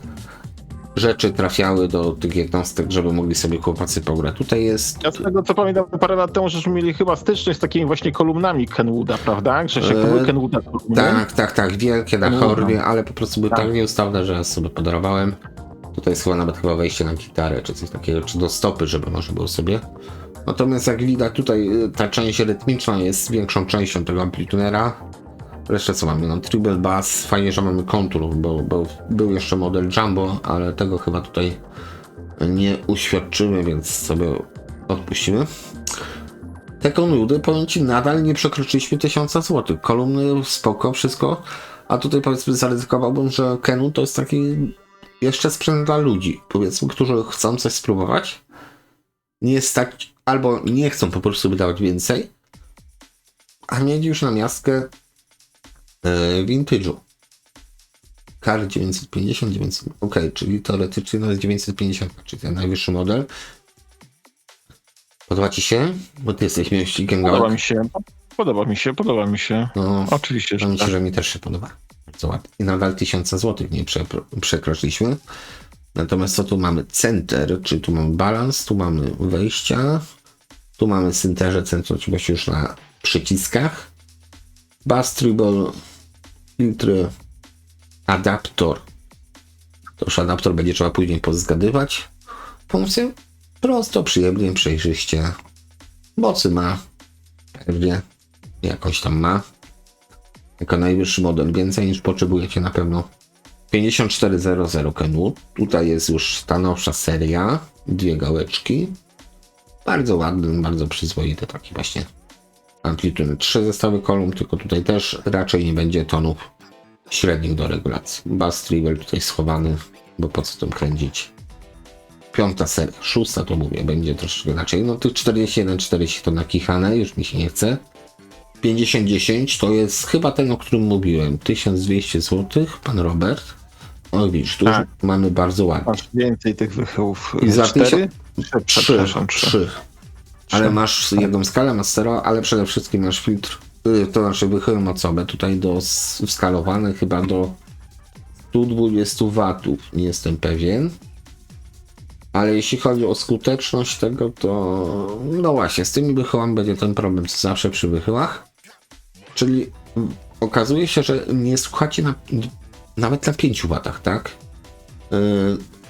rzeczy trafiały do tych jednostek, żeby mogli sobie chłopacy pograć. Tutaj jest... Ja z tego co pamiętam, parę lat temu, żeśmy mieli chyba styczność z takimi właśnie kolumnami Kenwooda, prawda? Grzesiek, to były Kenwooda kolumny. Tak, wielkie na hornie, ale po prostu były tak nieustawne, że ja sobie podarowałem. Tutaj jest chyba wejście na gitarę, czy coś takiego, czy do stopy, żeby można było sobie. Natomiast jak widać tutaj ta część rytmiczna jest większą częścią tego amplitunera. Jeszcze co mamy? No, treble bass, fajnie, że mamy kontur, bo był jeszcze model jumbo, ale tego chyba tutaj nie uświadczymy, więc sobie odpuścimy. Te Kenwoody, powiem ci, nadal nie przekroczyliśmy 1000 zł. Kolumny spoko, wszystko, a tutaj powiedzmy zaryzykowałbym, że Kenwood to jest taki jeszcze sprzęt dla ludzi, powiedzmy, którzy chcą coś spróbować, nie stać, albo nie chcą po prostu wydawać więcej, a mieli już na miastkę vintage'u. Kar 950, 900, ok, czyli teoretycznie to jest 950, czyli ten najwyższy model. Podoba ci się? Bo ty jesteś miłośnikiem gałek. Podoba mi się. No, oczywiście, że myślę, że mi też się podoba. Bardzo ładnie. I nadal 1000 zł nie przekroczyliśmy. Natomiast co tu mamy? Center, czyli tu mamy balans, tu mamy wejścia, tu mamy synterze centrum, oczywiście już na przyciskach. Bass, treble, filtry, adaptor. To już adaptor będzie trzeba później pozgadywać. Funkcje Prosto, przyjemnie, przejrzyście. Mocy ma. Pewnie. Jakoś tam ma. Jako najwyższy model. Więcej niż potrzebujecie na pewno. 5400 Kenwood. Tutaj jest już ta nowsza seria. 2 gałeczki. Bardzo ładny, bardzo przyzwoity taki właśnie amplitudy. 3 zestawy kolumn, tylko tutaj też raczej nie będzie tonów średnich do regulacji. Bass treble tutaj schowany, bo po co tym kręcić. 5 seria, 6 to mówię, będzie troszeczkę inaczej. No tych 41-40 to nakichane, już mi się nie chce. 50-10 to jest chyba ten, o którym mówiłem. 1200 zł, pan Robert. O widzisz, tu Tak. mamy bardzo ładnie. Masz więcej tych wychyłów. I za 4? 3. Ale masz jedną skalę, masz stereo, ale przede wszystkim masz filtr, to znaczy wychyły mocowe, tutaj skalowany chyba do 120 W, nie jestem pewien. Ale jeśli chodzi o skuteczność tego, to no właśnie, z tymi wychyłami będzie ten problem, co zawsze przy wychyłach. Czyli okazuje się, że nie słuchacie nawet na 5 W, tak?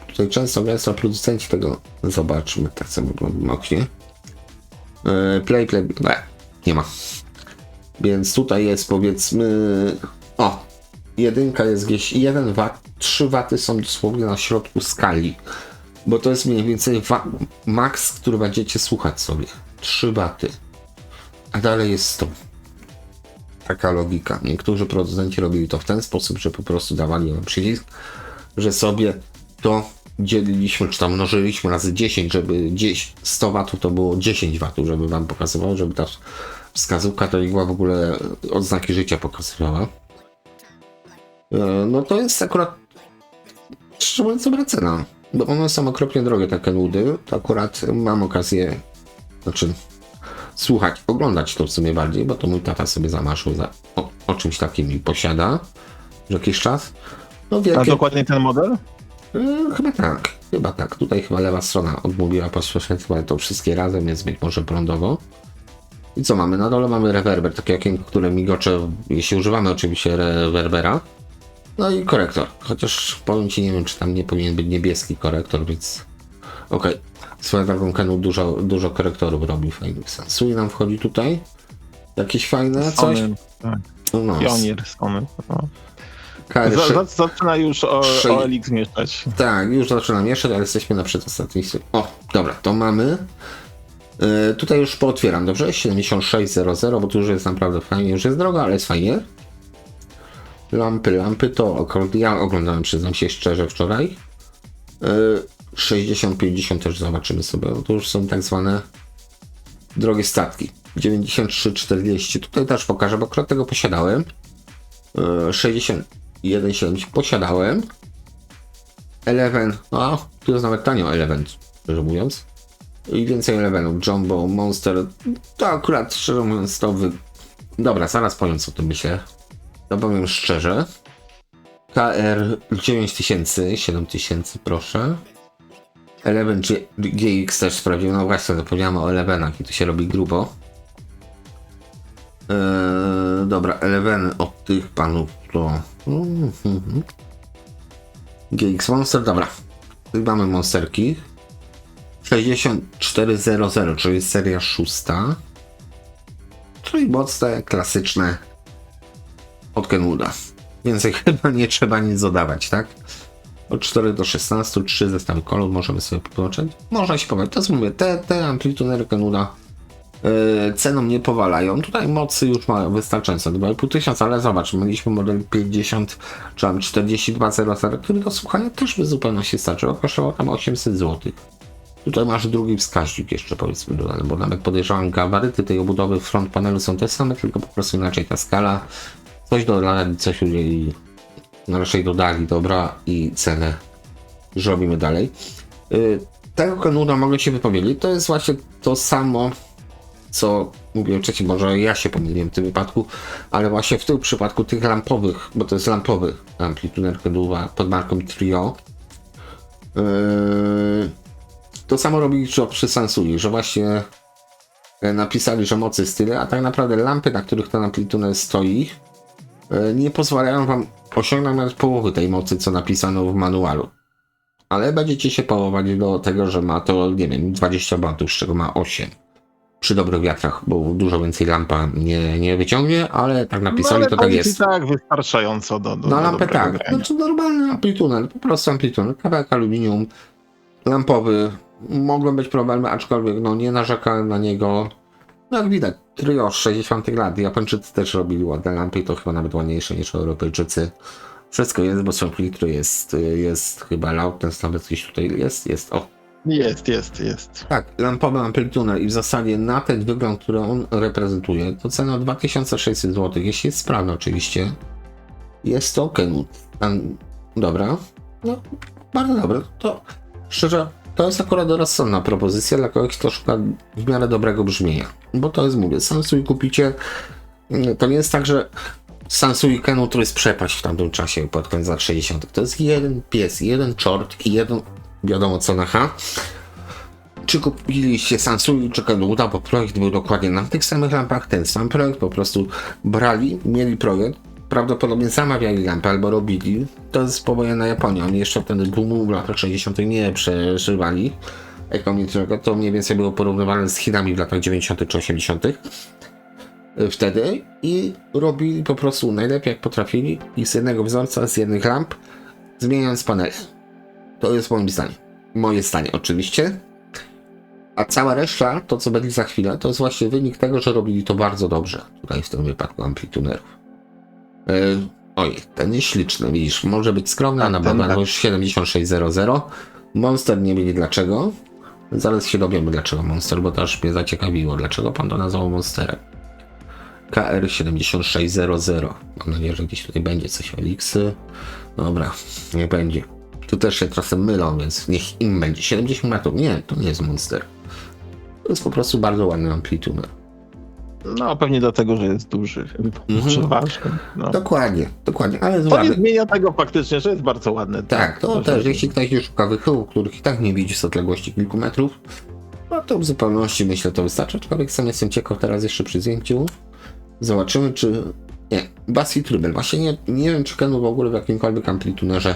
Tutaj często producenci tego, zobaczmy, tak sobie moknie. Play, nie ma. Więc tutaj jest, powiedzmy, o, jedynka jest gdzieś 1 W, 3 W są dosłownie na środku skali, bo to jest mniej więcej max, który będziecie słuchać sobie. 3 W, a dalej jest 100. Taka logika. Niektórzy producenci robili to w ten sposób, że po prostu dawali nam przycisk, że sobie to dzieliliśmy, czy tam mnożyliśmy razy 10, żeby 100 W to było 10 W, żeby wam pokazywało, żeby ta wskazówka to była w ogóle odznaki życia pokazywała. No to jest akurat, szczerze mówiąc, dobra cena, bo one są okropnie drogie, te Kenwoody. To akurat mam okazję, znaczy słuchać, oglądać to w sumie bardziej, bo to mój tata sobie zamarzył o czymś takim i posiada już jakiś czas. No wielkie... A dokładnie ten model? Chyba tak. Tutaj chyba lewa strona odmówiła posłuszeństwa, to wszystkie razem jest być może prądowo. I co mamy? Na dole mamy rewerber, takie okienko, które migocze, jeśli używamy oczywiście rewerbera. No i korektor, chociaż powiem ci, nie wiem, czy tam nie powinien być niebieski korektor, więc okej. Swoją drogą Kenwood dużo korektorów robi fajnych. Sui nam wchodzi tutaj. Jakieś fajne coś? Sony, tak. No, Pionier Sony. No. KR6. Zaczyna już OLX mieszać. Tak, już zaczyna mieszać, ale jesteśmy na przedostatniej. O, dobra, to mamy. Tutaj już pootwieram, dobrze? 7600, bo tu już jest naprawdę fajnie, już jest drogo, ale jest fajnie. Lampy to ja oglądałem, przyznam się szczerze, wczoraj. 60-50 też zobaczymy sobie, no to już są tak zwane drogie statki. 93-40, tutaj też pokażę, bo akurat tego posiadałem. 61-70 posiadałem. Eleven, no tu jest nawet tanio Eleven, szczerze mówiąc. I więcej Elevenów, Jumbo, Monster, to akurat szczerze mówiąc to Dobra, zaraz powiem co tu myślę. To powiem szczerze. KR 9000, 7000 proszę. Eleven GX też sprawdziłem, no właśnie zapomniałem o Elevenach i to się robi grubo. Dobra, Eleven od tych panów to... GX Monster, dobra. Tu mamy monsterki. 6400, czyli seria 6. Czyli mocne, klasyczne od Kenwooda. Więcej chyba nie trzeba nic dodawać, tak? Od 4 do 16, 3 zestawy kolor możemy sobie połączyć. Można się powiedzieć, to jest mówię, te amplitunery Kenwooda ceną nie powalają. Tutaj mocy już mają wystarczająco, 2500, ale zobacz, mieliśmy model 50 czy tam 4200, który do słuchania też by zupełnie się starczył, kosztował tam 800 zł. Tutaj masz drugi wskaźnik jeszcze powiedzmy dodany, bo nawet podejrzewam gabaryty tej obudowy front panelu są te same, tylko po prostu inaczej ta skala. Coś dodali, coś udzieli, no raczej dodali, dobra, i cenę zrobimy dalej. Tego Kenwooda mogę się wypowiedzieć, to jest właśnie to samo, co mówiłem wcześniej, może ja się pomyliłem w tym wypadku, ale właśnie w tym przypadku tych lampowych, bo to jest lampowy amplituner Kenwooda pod marką Trio. To samo robili przy Sansui, że właśnie napisali, że mocy jest tyle, a tak naprawdę lampy, na których ten amplituner stoi, nie pozwalają wam osiągnąć nawet połowy tej mocy, co napisano w manualu. ale będziecie się połować do tego, że ma to, nie wiem, 20 watów, z czego ma 8. Przy dobrych wiatrach, bo dużo więcej lampa nie wyciągnie, ale tak napisali, ale to tak jest. I tak wystarczająco do Na lampę tak, grania. znaczy normalny amplitunel, po prostu amplitunel, kawałek aluminium, lampowy, mogą być problemy, aczkolwiek no nie narzekałem na niego. No jak widać, trio z 60 lat, Japończycy też robili ładne lampy i to chyba nawet ładniejsze niż Europejczycy. Wszystko jest, bo są filtry, jest chyba loudness, nawet gdzieś tutaj jest, o. Jest. Tak, lampowy amplitunel i w zasadzie na ten wygląd, który on reprezentuje, to cena 2600 zł, jeśli jest sprawny oczywiście. Jest to Kenwood. Dobra, no bardzo dobre. To szczerze, to jest akurat rozsądna propozycja dla kogoś, kto szuka w miarę dobrego brzmienia. Bo to jest, mówię, Sansui kupicie, to nie jest tak, że Sansui Kenwood to jest przepaść w tamtym czasie pod koniec lat 60. To jest jeden pies, jeden czort i jeden wiadomo co na H. Czy kupiliście Sansui czy Kenwooda, bo projekt był dokładnie na tych samych lampach, ten sam projekt, po prostu brali, mieli projekt, prawdopodobnie zamawiali lampę albo robili. To jest powojenna Japonia, oni jeszcze wtedy boomu w latach 60. nie przeżywali ekonomicznego, to mniej więcej było porównywane z Chinami w latach 90. czy 80. wtedy i robili po prostu najlepiej jak potrafili i z jednego wzorca, z jednych lamp, zmieniając panele. To jest moim zdaniem. Moje zdanie oczywiście. A cała reszta, to co będzie za chwilę, to jest właśnie wynik tego, że robili to bardzo dobrze. Tutaj w tym wypadku amplitunerów. Oj, ten jest śliczny, widzisz, może być skromny, a na pewno już 7600. Monster nie wiedzieli dlaczego. Zaraz się dowiemy dlaczego Monster, bo to aż mnie zaciekawiło, dlaczego pan to nazwał Monsterem. KR 7600. Mam nadzieję, że gdzieś tutaj będzie coś o Elixy. Dobra, nie będzie. Tu też się czasem mylą, więc niech im będzie. 70 metrów. Nie, to nie jest Monster. To jest po prostu bardzo ładny amplituner. No pewnie dlatego, że jest duży. Przeważny. No. Dokładnie, ale jest To ładny. nie zmienia tego faktycznie, że jest bardzo ładny. Tak, to też, jeśli ktoś nie szuka wychyłów, których i tak nie widzi z odległości kilku metrów, no to w zupełności myślę to wystarczy. Aczkolwiek sam jestem ciekaw teraz jeszcze przy zdjęciu. Zobaczymy czy... Nie, Bass i Trybel. Właśnie nie wiem czy Kenwood w ogóle w jakimkolwiek amplitunerze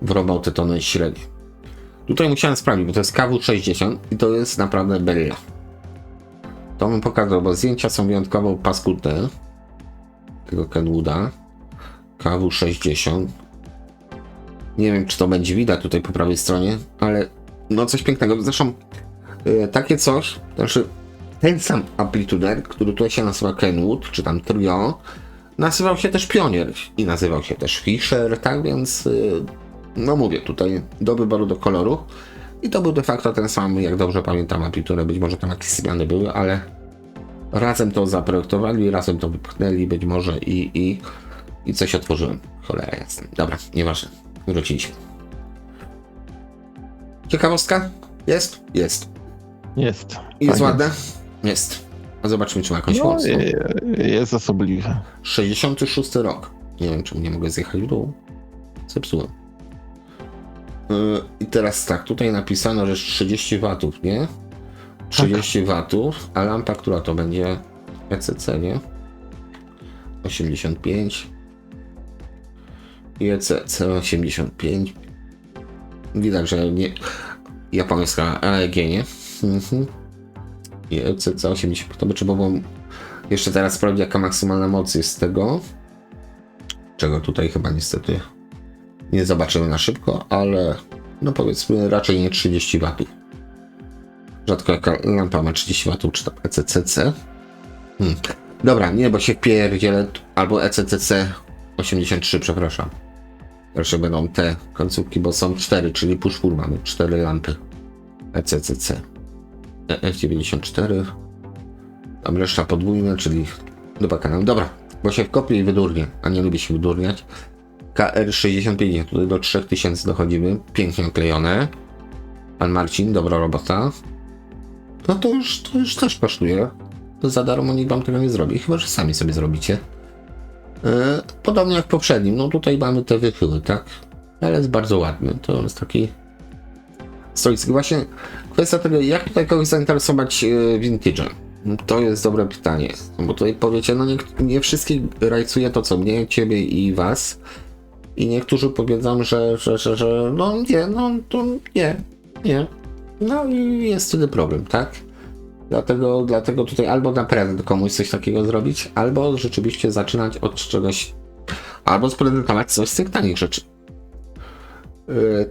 wrobał te tony średnie. Tutaj musiałem sprawdzić, bo to jest KW60 i to jest naprawdę bella. To bym pokazał, bo zdjęcia są wyjątkowo paskudne. Tego Kenwooda. KW60. Nie wiem, czy to będzie widać tutaj po prawej stronie, ale no coś pięknego. Zresztą takie coś, znaczy ten sam amplituner, który tutaj się nazywa Kenwood, czy tam Trio, nazywał się też Pionier i nazywał się też Fisher, tak więc no mówię, tutaj do wyboru do koloru i to był de facto ten sam, jak dobrze pamiętam, amplituner, być może tam jakieś zmiany były, ale razem to zaprojektowali, razem to wypchnęli, być może i coś otworzyłem. Cholera jasna. Dobra, nieważne. Wróciliśmy. Ciekawostka? Jest? Jest. Jest. I jest Tak ładne? Jest. A zobaczmy, czy ma jakąś No, moc. jest osobliwe. 66 rok. Nie wiem, czemu nie mogę zjechać w dół. Zepsułem. I teraz tak, tutaj napisano, że jest 30 watów, nie? 30 watów, a lampa, która to będzie? ECC, nie? 85 i ECC 85. Widać, że nie japońska AEG, nie? I ECC 80. To by trzeba było jeszcze teraz sprawdzić, jaka maksymalna moc jest tego. Czego tutaj chyba niestety nie zobaczymy na szybko, ale no powiedzmy raczej nie 30 watów. Rzadko jaka lampa ma 30 watów, czy tam ECCC. Dobra, nie, bo się pierdzielę, albo ECCC 83, przepraszam. Jeszcze będą te końcówki, bo są 4, czyli push-pull mamy 4 lampy ECCC. EF94, tam reszta podwójna, czyli dupa kanał. Dobra, bo się wkopię i wydurnię, a nie lubię się wydurniać. KR65, tutaj do 3000 dochodzimy, pięknie oklejone. Pan Marcin, dobra robota. No to już też kosztuje. To za darmo nikt wam tego nie zrobi, chyba że sami sobie zrobicie. Podobnie jak w poprzednim, no tutaj mamy te wychyły, tak? Ale jest bardzo ładny, to jest taki stoicki. Właśnie kwestia tego, jak tutaj kogoś zainteresować vintage'em. To jest dobre pytanie, bo tutaj powiecie, no nie wszystkich rajcuje to co mnie, ciebie i was. I niektórzy powiedzą, że no nie, no to nie. No i jest wtedy problem, tak? Dlatego tutaj albo na prezent komuś coś takiego zrobić, albo rzeczywiście zaczynać od czegoś, albo sprezentować coś z tych tanich rzeczy.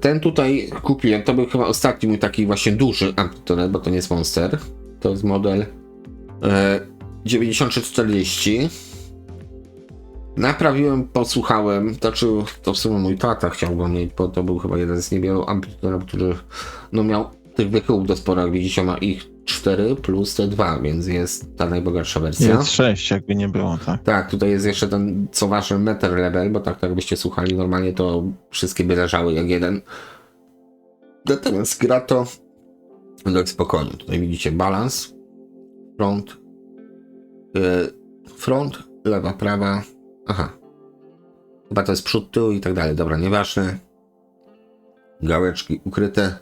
Ten tutaj kupiłem, to był chyba ostatni mój taki właśnie duży Amplitude, bo to nie jest Monster. To jest model 9340. Naprawiłem, posłuchałem, to w sumie mój tata chciał go mieć, bo to był chyba jeden z niewielu Amplitude, który no miał tych wychyłów do spora, jak widzicie, ma ich 4 plus te 2, więc jest ta najbogatsza wersja. Jest 6, jakby nie było, tak. Tak, tutaj jest jeszcze ten, co ważne, meter level, bo tak jakbyście słuchali normalnie, to wszystkie by leżały jak jeden. Natomiast gra to dość spokojnie. Tutaj widzicie balans, front, lewa, prawa, aha, chyba to jest przód, tył i tak dalej, dobra, nieważne. Gałeczki ukryte.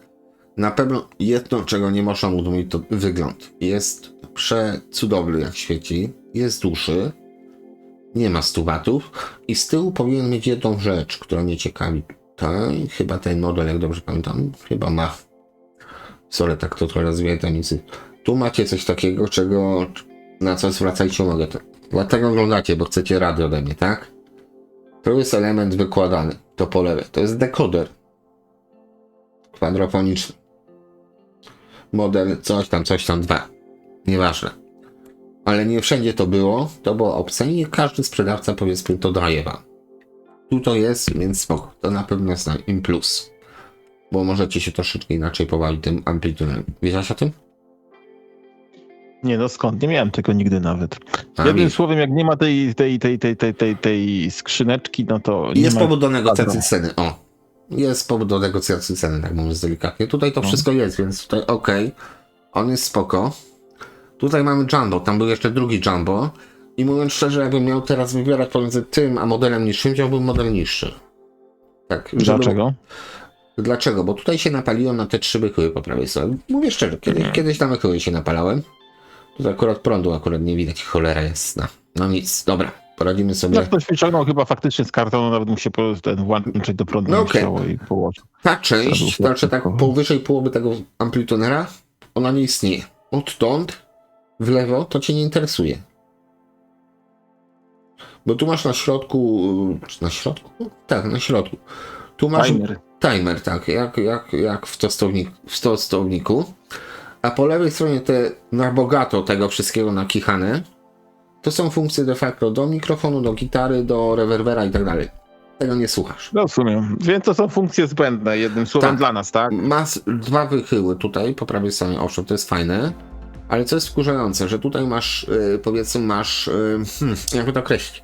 Na pewno jedno, czego nie można mu mówić, to wygląd. Jest przecudowny, jak świeci, jest duży, nie ma 100 watów i z tyłu powinien mieć jedną rzecz, która mnie ciekawi. Tutaj chyba ten model, jak dobrze pamiętam, chyba ma. Sorry, tak to trochę rozwiję tajemnicy. Tu macie coś takiego, na co zwracajcie uwagę. Dlatego oglądacie, bo chcecie rady ode mnie, tak? To jest element wykładany, to po lewej. To jest dekoder kwadrafoniczny. Model coś tam 2. Nieważne. Ale nie wszędzie to było opcja i nie każdy sprzedawca, powiedzmy, to daje wam. Tu to jest, więc spoko. To na pewno jest im plus. Bo możecie się troszeczkę inaczej pobawić tym Amplitudem. Wiedziałeś o tym? Nie, no skąd? Nie miałem tego nigdy nawet. Jednym słowem, jak nie ma tej skrzyneczki, no to nie jest ma... powód do negocjacji ceny. O. Jest powód do negocjacji ceny, tak mówiąc delikatnie. Tutaj to wszystko jest, więc tutaj okej. On jest spoko. Tutaj mamy Jumbo, tam był jeszcze drugi Jumbo. I mówiąc szczerze, jakbym miał teraz wybierać pomiędzy tym a modelem niższym, wziąłbym model niższy. Tak. Dlaczego? Dlaczego? Bo tutaj się napaliłem na te 3 wychyły po prawej stronie. Mówię szczerze, kiedyś na wychyły się napalałem. Tutaj akurat prądu nie widać, cholera jasna. No nic, dobra, poradzimy sobie. Jak ktoś wyciągnął chyba faktycznie z kartonu, nawet mu się włączyć do prądu no chciało i położył. Ta część, znaczy tak powyżej połowy tego Amplitunera, ona nie istnieje. Odtąd w lewo to cię nie interesuje. Bo tu masz na środku, Tak, na środku. Tu masz timer, tak, jak w tostowniku. A po lewej stronie te na bogato tego wszystkiego nakichane, to są funkcje de facto do mikrofonu, do gitary, do rewerbera i tak dalej. Tego nie słuchasz. Rozumiem. Więc to są funkcje zbędne, jednym słowem dla nas, tak? Masz 2 wychyły tutaj, po prawej stronie, owszem, to jest fajne, ale co jest wkurzające, że tutaj masz, powiedzmy, jakby to określić,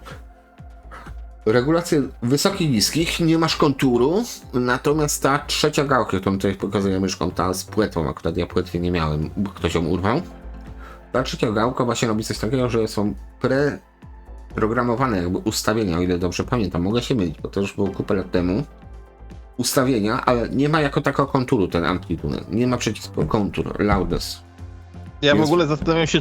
regulacje wysokich, niskich, nie masz konturu, natomiast ta trzecia gałka, którą tutaj pokazuję myszką, ta z płetwą, akurat ja płetwy nie miałem, bo ktoś ją urwał. Ta trzecia gałka właśnie robi coś takiego, że są preprogramowane jakby ustawienia, o ile dobrze pamiętam, mogę się mylić, bo to już było kupę lat temu. Ustawienia, ale nie ma jako takiego konturu ten Amplitude, nie ma przycisku kontur, loudness. Ja w ogóle zastanawiam się,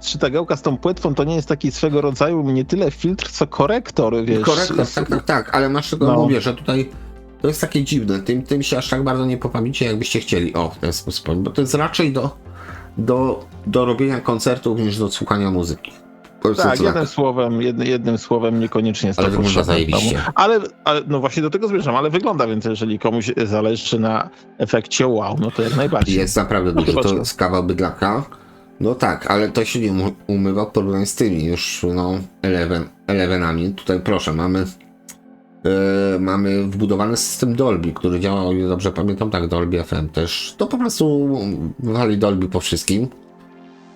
czy ta gałka z tą płetwą to nie jest taki swego rodzaju nie tyle filtr, co korektor, wiesz. Korektor, tak, ale masz tego, mówię, że tutaj to jest takie dziwne, tym się aż tak bardzo nie pobawicie, jakbyście chcieli, w ten sposób, bo to jest raczej do robienia koncertów niż do słuchania muzyki. Tak, jednym słowem niekoniecznie jest ale to wygląda zajebiście. Ale no właśnie do tego zmierzam, ale wygląda, więc jeżeli komuś zależy na efekcie wow, no to jak najbardziej. Jest naprawdę dużo, to jest kawał bydlaka. No tak, ale to się nie umywa w porównaniu z tymi już, Elevenami. Tutaj proszę, mamy wbudowany system Dolby, który działa, o ile dobrze pamiętam, tak, Dolby FM też. To po prostu wali Dolby po wszystkim,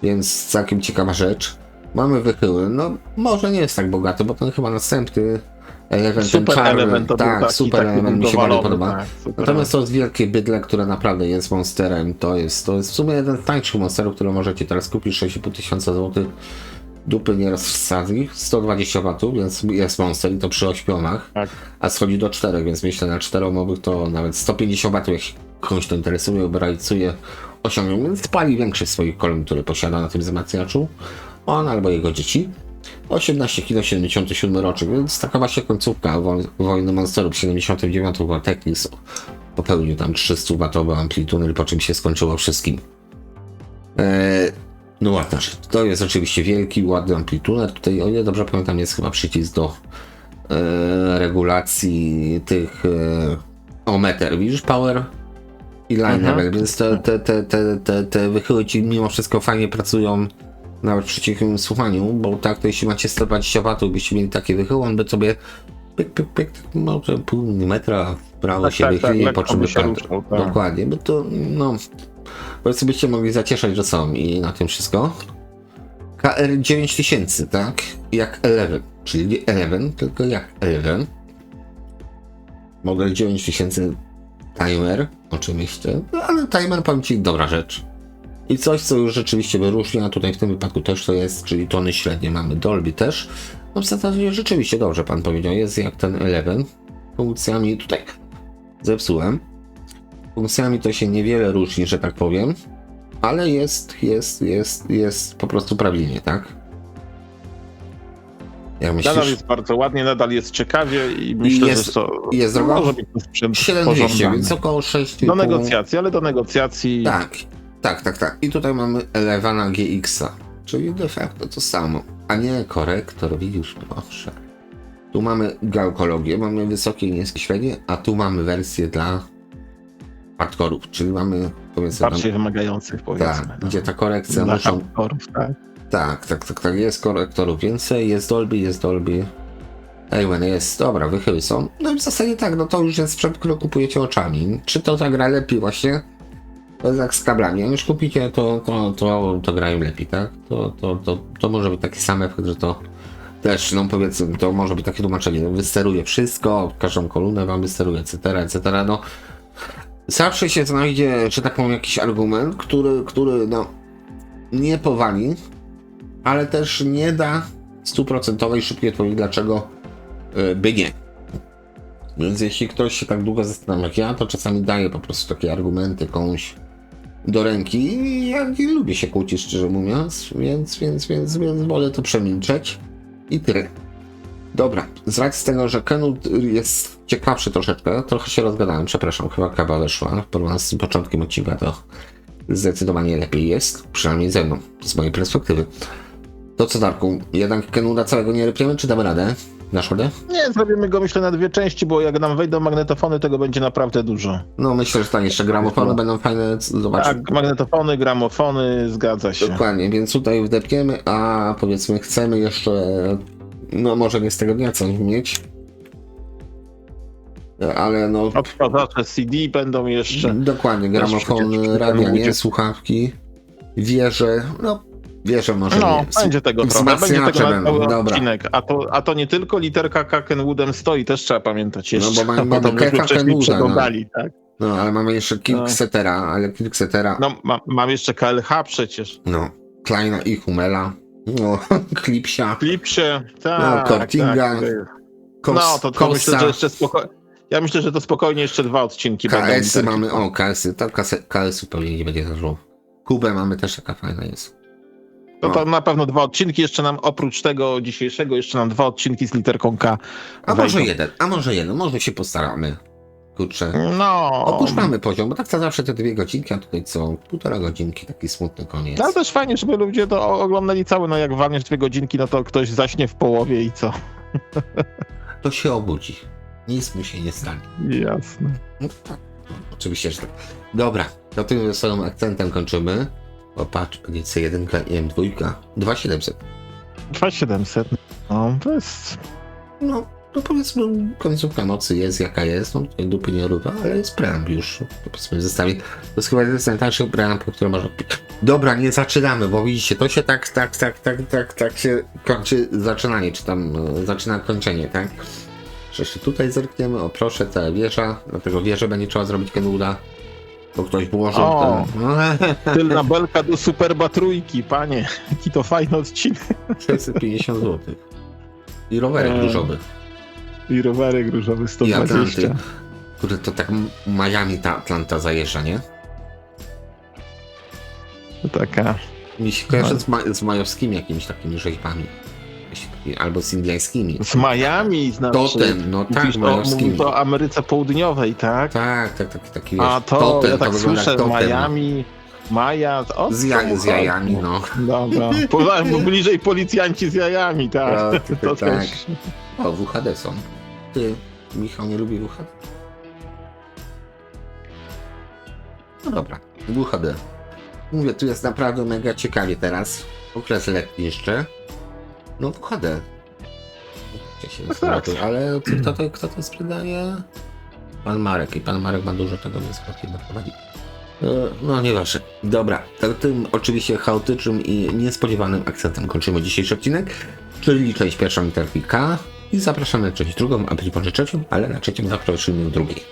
więc całkiem ciekawa rzecz. Mamy wychyły, no może nie jest tak bogaty, bo ten chyba następny Eleven, super ten czarny, element, tak, super element mi się bardzo podoba. Tak, Natomiast to jest wielkie bydle, które naprawdę jest monsterem, to jest w sumie jeden z tańszych monsterów, które możecie teraz kupić, 6,5 tysiąca złotych. Dupy nieraz wsadzi, 120 W, więc jest monster i to przy 8, tak. A schodzi do 4, więc myślę na 4-omowych to nawet 150 W, jak komuś to interesuje, obrajcuje, osiągnie, więc pali większy swoich kolumn, które posiada na tym wzmacniaczu, on albo jego dzieci. 18 kg, 77 roczek, więc taka właśnie końcówka Wojny Monsterów. W 79 Technics popełnił tam 300-watowy amplituner, po czym się skończyło wszystkim. No ładna rzecz. To jest oczywiście wielki, ładny amplituner. Tutaj, o ile dobrze pamiętam, jest chyba przycisk do regulacji tych meter. Widzisz? Power i line level, więc te wychyły ci mimo wszystko fajnie pracują nawet przy cichym słuchaniu, bo tak to jeśli macie 120 W, byście mieli takie wychyły, on by sobie pyk, może pół milimetra w prawo się wychyli, po czym by się ruszał, tak. Dokładnie, bo to no powiedzmy byście mogli zacieszać, że są i na tym wszystko. KR 9000, tak? Jak 11, czyli nie 11, tylko jak 11. Model 9000 timer, oczywiście, no, ale timer, powiem ci, dobra rzecz. I coś, co już rzeczywiście wyróżnia, tutaj w tym wypadku też to jest, czyli tony średnie mamy, Dolby też. No w zasadzie rzeczywiście dobrze pan powiedział, jest jak ten 11. Funkcjami tutaj zepsułem. Funkcjami to się niewiele różni, że tak powiem, ale jest po prostu prawidłnie, tak? Jak myślisz? Nadal jest bardzo ładnie, nadal jest ciekawie i myślę, że to jest drogo? może być to sprzęt 7200, pożądany. więc około 6. Do negocjacji, ale do negocjacji... Tak. I tutaj mamy Elevana GX-a, czyli de facto to samo, a nie korektor, widzisz, proszę. Tu mamy gałkologię, mamy wysokie i niskie średnie, a tu mamy wersję dla hardkorów, czyli mamy powiedzmy bardziej wymagających, powiedzmy. Tak, gdzie ta korekcja dla muszą... hardkorów, tak. Tak, jest korektorów więcej, jest Dolby. Ejwen jest, dobra, wychyły są. No i w zasadzie tak, no to już jest sprzęt, który kupujecie oczami. Czy to ta gra lepiej właśnie? To jest jak z kablami. Jak już kupicie, to grają lepiej, tak? To może być taki sam efekt, że to też, no powiedzmy, to może być takie tłumaczenie. No, wysteruje wszystko, każdą kolumnę wam wysteruje, etc. No, zawsze się znajdzie, że tak powiem, jakiś argument, który no, nie powali, ale też nie da 100% szybkiej odpowiedzi, dlaczego by nie. Więc jeśli ktoś się tak długo zastanawia jak ja, to czasami daję po prostu takie argumenty komuś do ręki i ja nie lubię się kłócić, szczerze mówiąc, więc wolę to przemilczeć i tyle. Dobra, z racji tego, że Kenwood jest ciekawszy trochę się rozgadałem, przepraszam, chyba kawa weszła, w porównaniu z tym początkiem odcinka to zdecydowanie lepiej jest, przynajmniej ze mną, z mojej perspektywy. To co, Darku, jednak Kenwooda całego nie rypiemy, czy damy radę? Dasz radę? Nie, zrobimy go myślę na dwie części, bo jak nam wejdą magnetofony, tego będzie naprawdę dużo. No myślę, że tak, jeszcze gramofony będą fajne, zobaczyć. Tak, magnetofony, gramofony, zgadza się. Dokładnie, więc tutaj wdepniemy, a powiedzmy chcemy jeszcze, no może nie z tego dnia coś mieć, ale no... Odtwarzacze CD będą jeszcze. Dokładnie, gramofony, radia nie, słuchawki, wieże, no wieże może nie. Będzie tego trochę, będzie tego będą, na dobra. odcinek. A to nie tylko literka K Kenwoodem stoi, też trzeba pamiętać jeszcze. No bo mamy Kefa Kenwooda, no. Tak? No ale mamy jeszcze Kilksetera, ale Kilksetera... No mam jeszcze KLH przecież. No, Kleina i Hummela, no, Klipsia. Klipsie, tak. No, Kortinga. Tak. To myślę, że jeszcze spokojnie. Ja myślę, że to spokojnie jeszcze 2 odcinki będą. KS-y mamy, KS-y, tak KS-y pewnie nie będzie zażył. Kubę mamy też, taka fajna jest. To na pewno 2 odcinki, jeszcze nam oprócz tego dzisiejszego, jeszcze nam 2 odcinki z literką K. A może jeden, może się postaramy. Kurczę. No. Opuszczamy poziom, bo tak to zawsze te 2 godzinki, a tutaj co, 1,5 godzinki, taki smutny koniec. Ale też fajnie, żeby ludzie to oglądali całe, no jak walniesz 2 godzinki, no to ktoś zaśnie w połowie i co? To się obudzi. Nic mu się nie stanie. Jasne. No tak, oczywiście, że tak. Dobra, to tym wesołym akcentem kończymy. O patrz, będzie C1 i M2, 2700. 2700. No, to jest... No, to powiedzmy końcówka nocy jest jaka jest, no tutaj dupy nie ruwa, ale jest preamp już, to powiedzmy w zestawie. To jest chyba jeden z najtańszych preampów, które można... Dobra, nie zaczynamy, bo widzicie, to się tak się kończy zaczynanie, czy tam zaczyna kończenie, tak? Że jeszcze tutaj zerkniemy, o proszę, ta wieża, dlatego wieżę będzie trzeba zrobić Kenwooda, bo ktoś włożył ten... Tylna belka do Superba trójki, panie, jaki to fajny odcinek. 650 zł. I rowerek różowy. I rowerek różowy 120. Kurde, to tak Miami ta Atlanta zajeżdża, nie? To taka... Mi się kojarzy z majowskimi jakimiś takimi rzeźbami. albo z indiańskimi. Z Miami, znaczy. Totem, no tak, Mówisz majowskimi. o Ameryce Południowej, tak? Tak, taki wiesz, A to, totem, ja tak wygląda jak słyszę, totem, Miami, Maja, o no. co Z jajami, chodzi? no. Dobra, bo bliżej policjanci z jajami, tak. To tak. też. O, WHD są. Ty, Michał nie lubi WHD? No dobra, WHD. Mówię, tu jest naprawdę mega ciekawie teraz. Okres letni jeszcze. No WHD. Ja się zastanawiam, ale kto to sprzedaje? Pan Marek. I pan Marek ma dużo tego chyba prowadzi. No nieważne. Dobra, to tym oczywiście chaotycznym i niespodziewanym akcentem kończymy dzisiejszy odcinek, czyli część pierwszą Interfika i zapraszamy na część drugą, a być może trzecią, ale na trzecią zaprosimy w drugiej.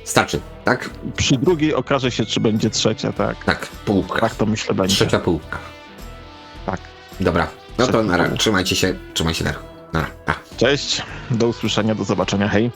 Starczy, tak? Przy drugiej okaże się, czy będzie trzecia, tak? Tak, połówka. Tak to myślę będzie. Trzecia połówka. Tak. Dobra, no to Trzecia nara, połówka. trzymajcie się, nara. Pa. Cześć, do usłyszenia, do zobaczenia, hej.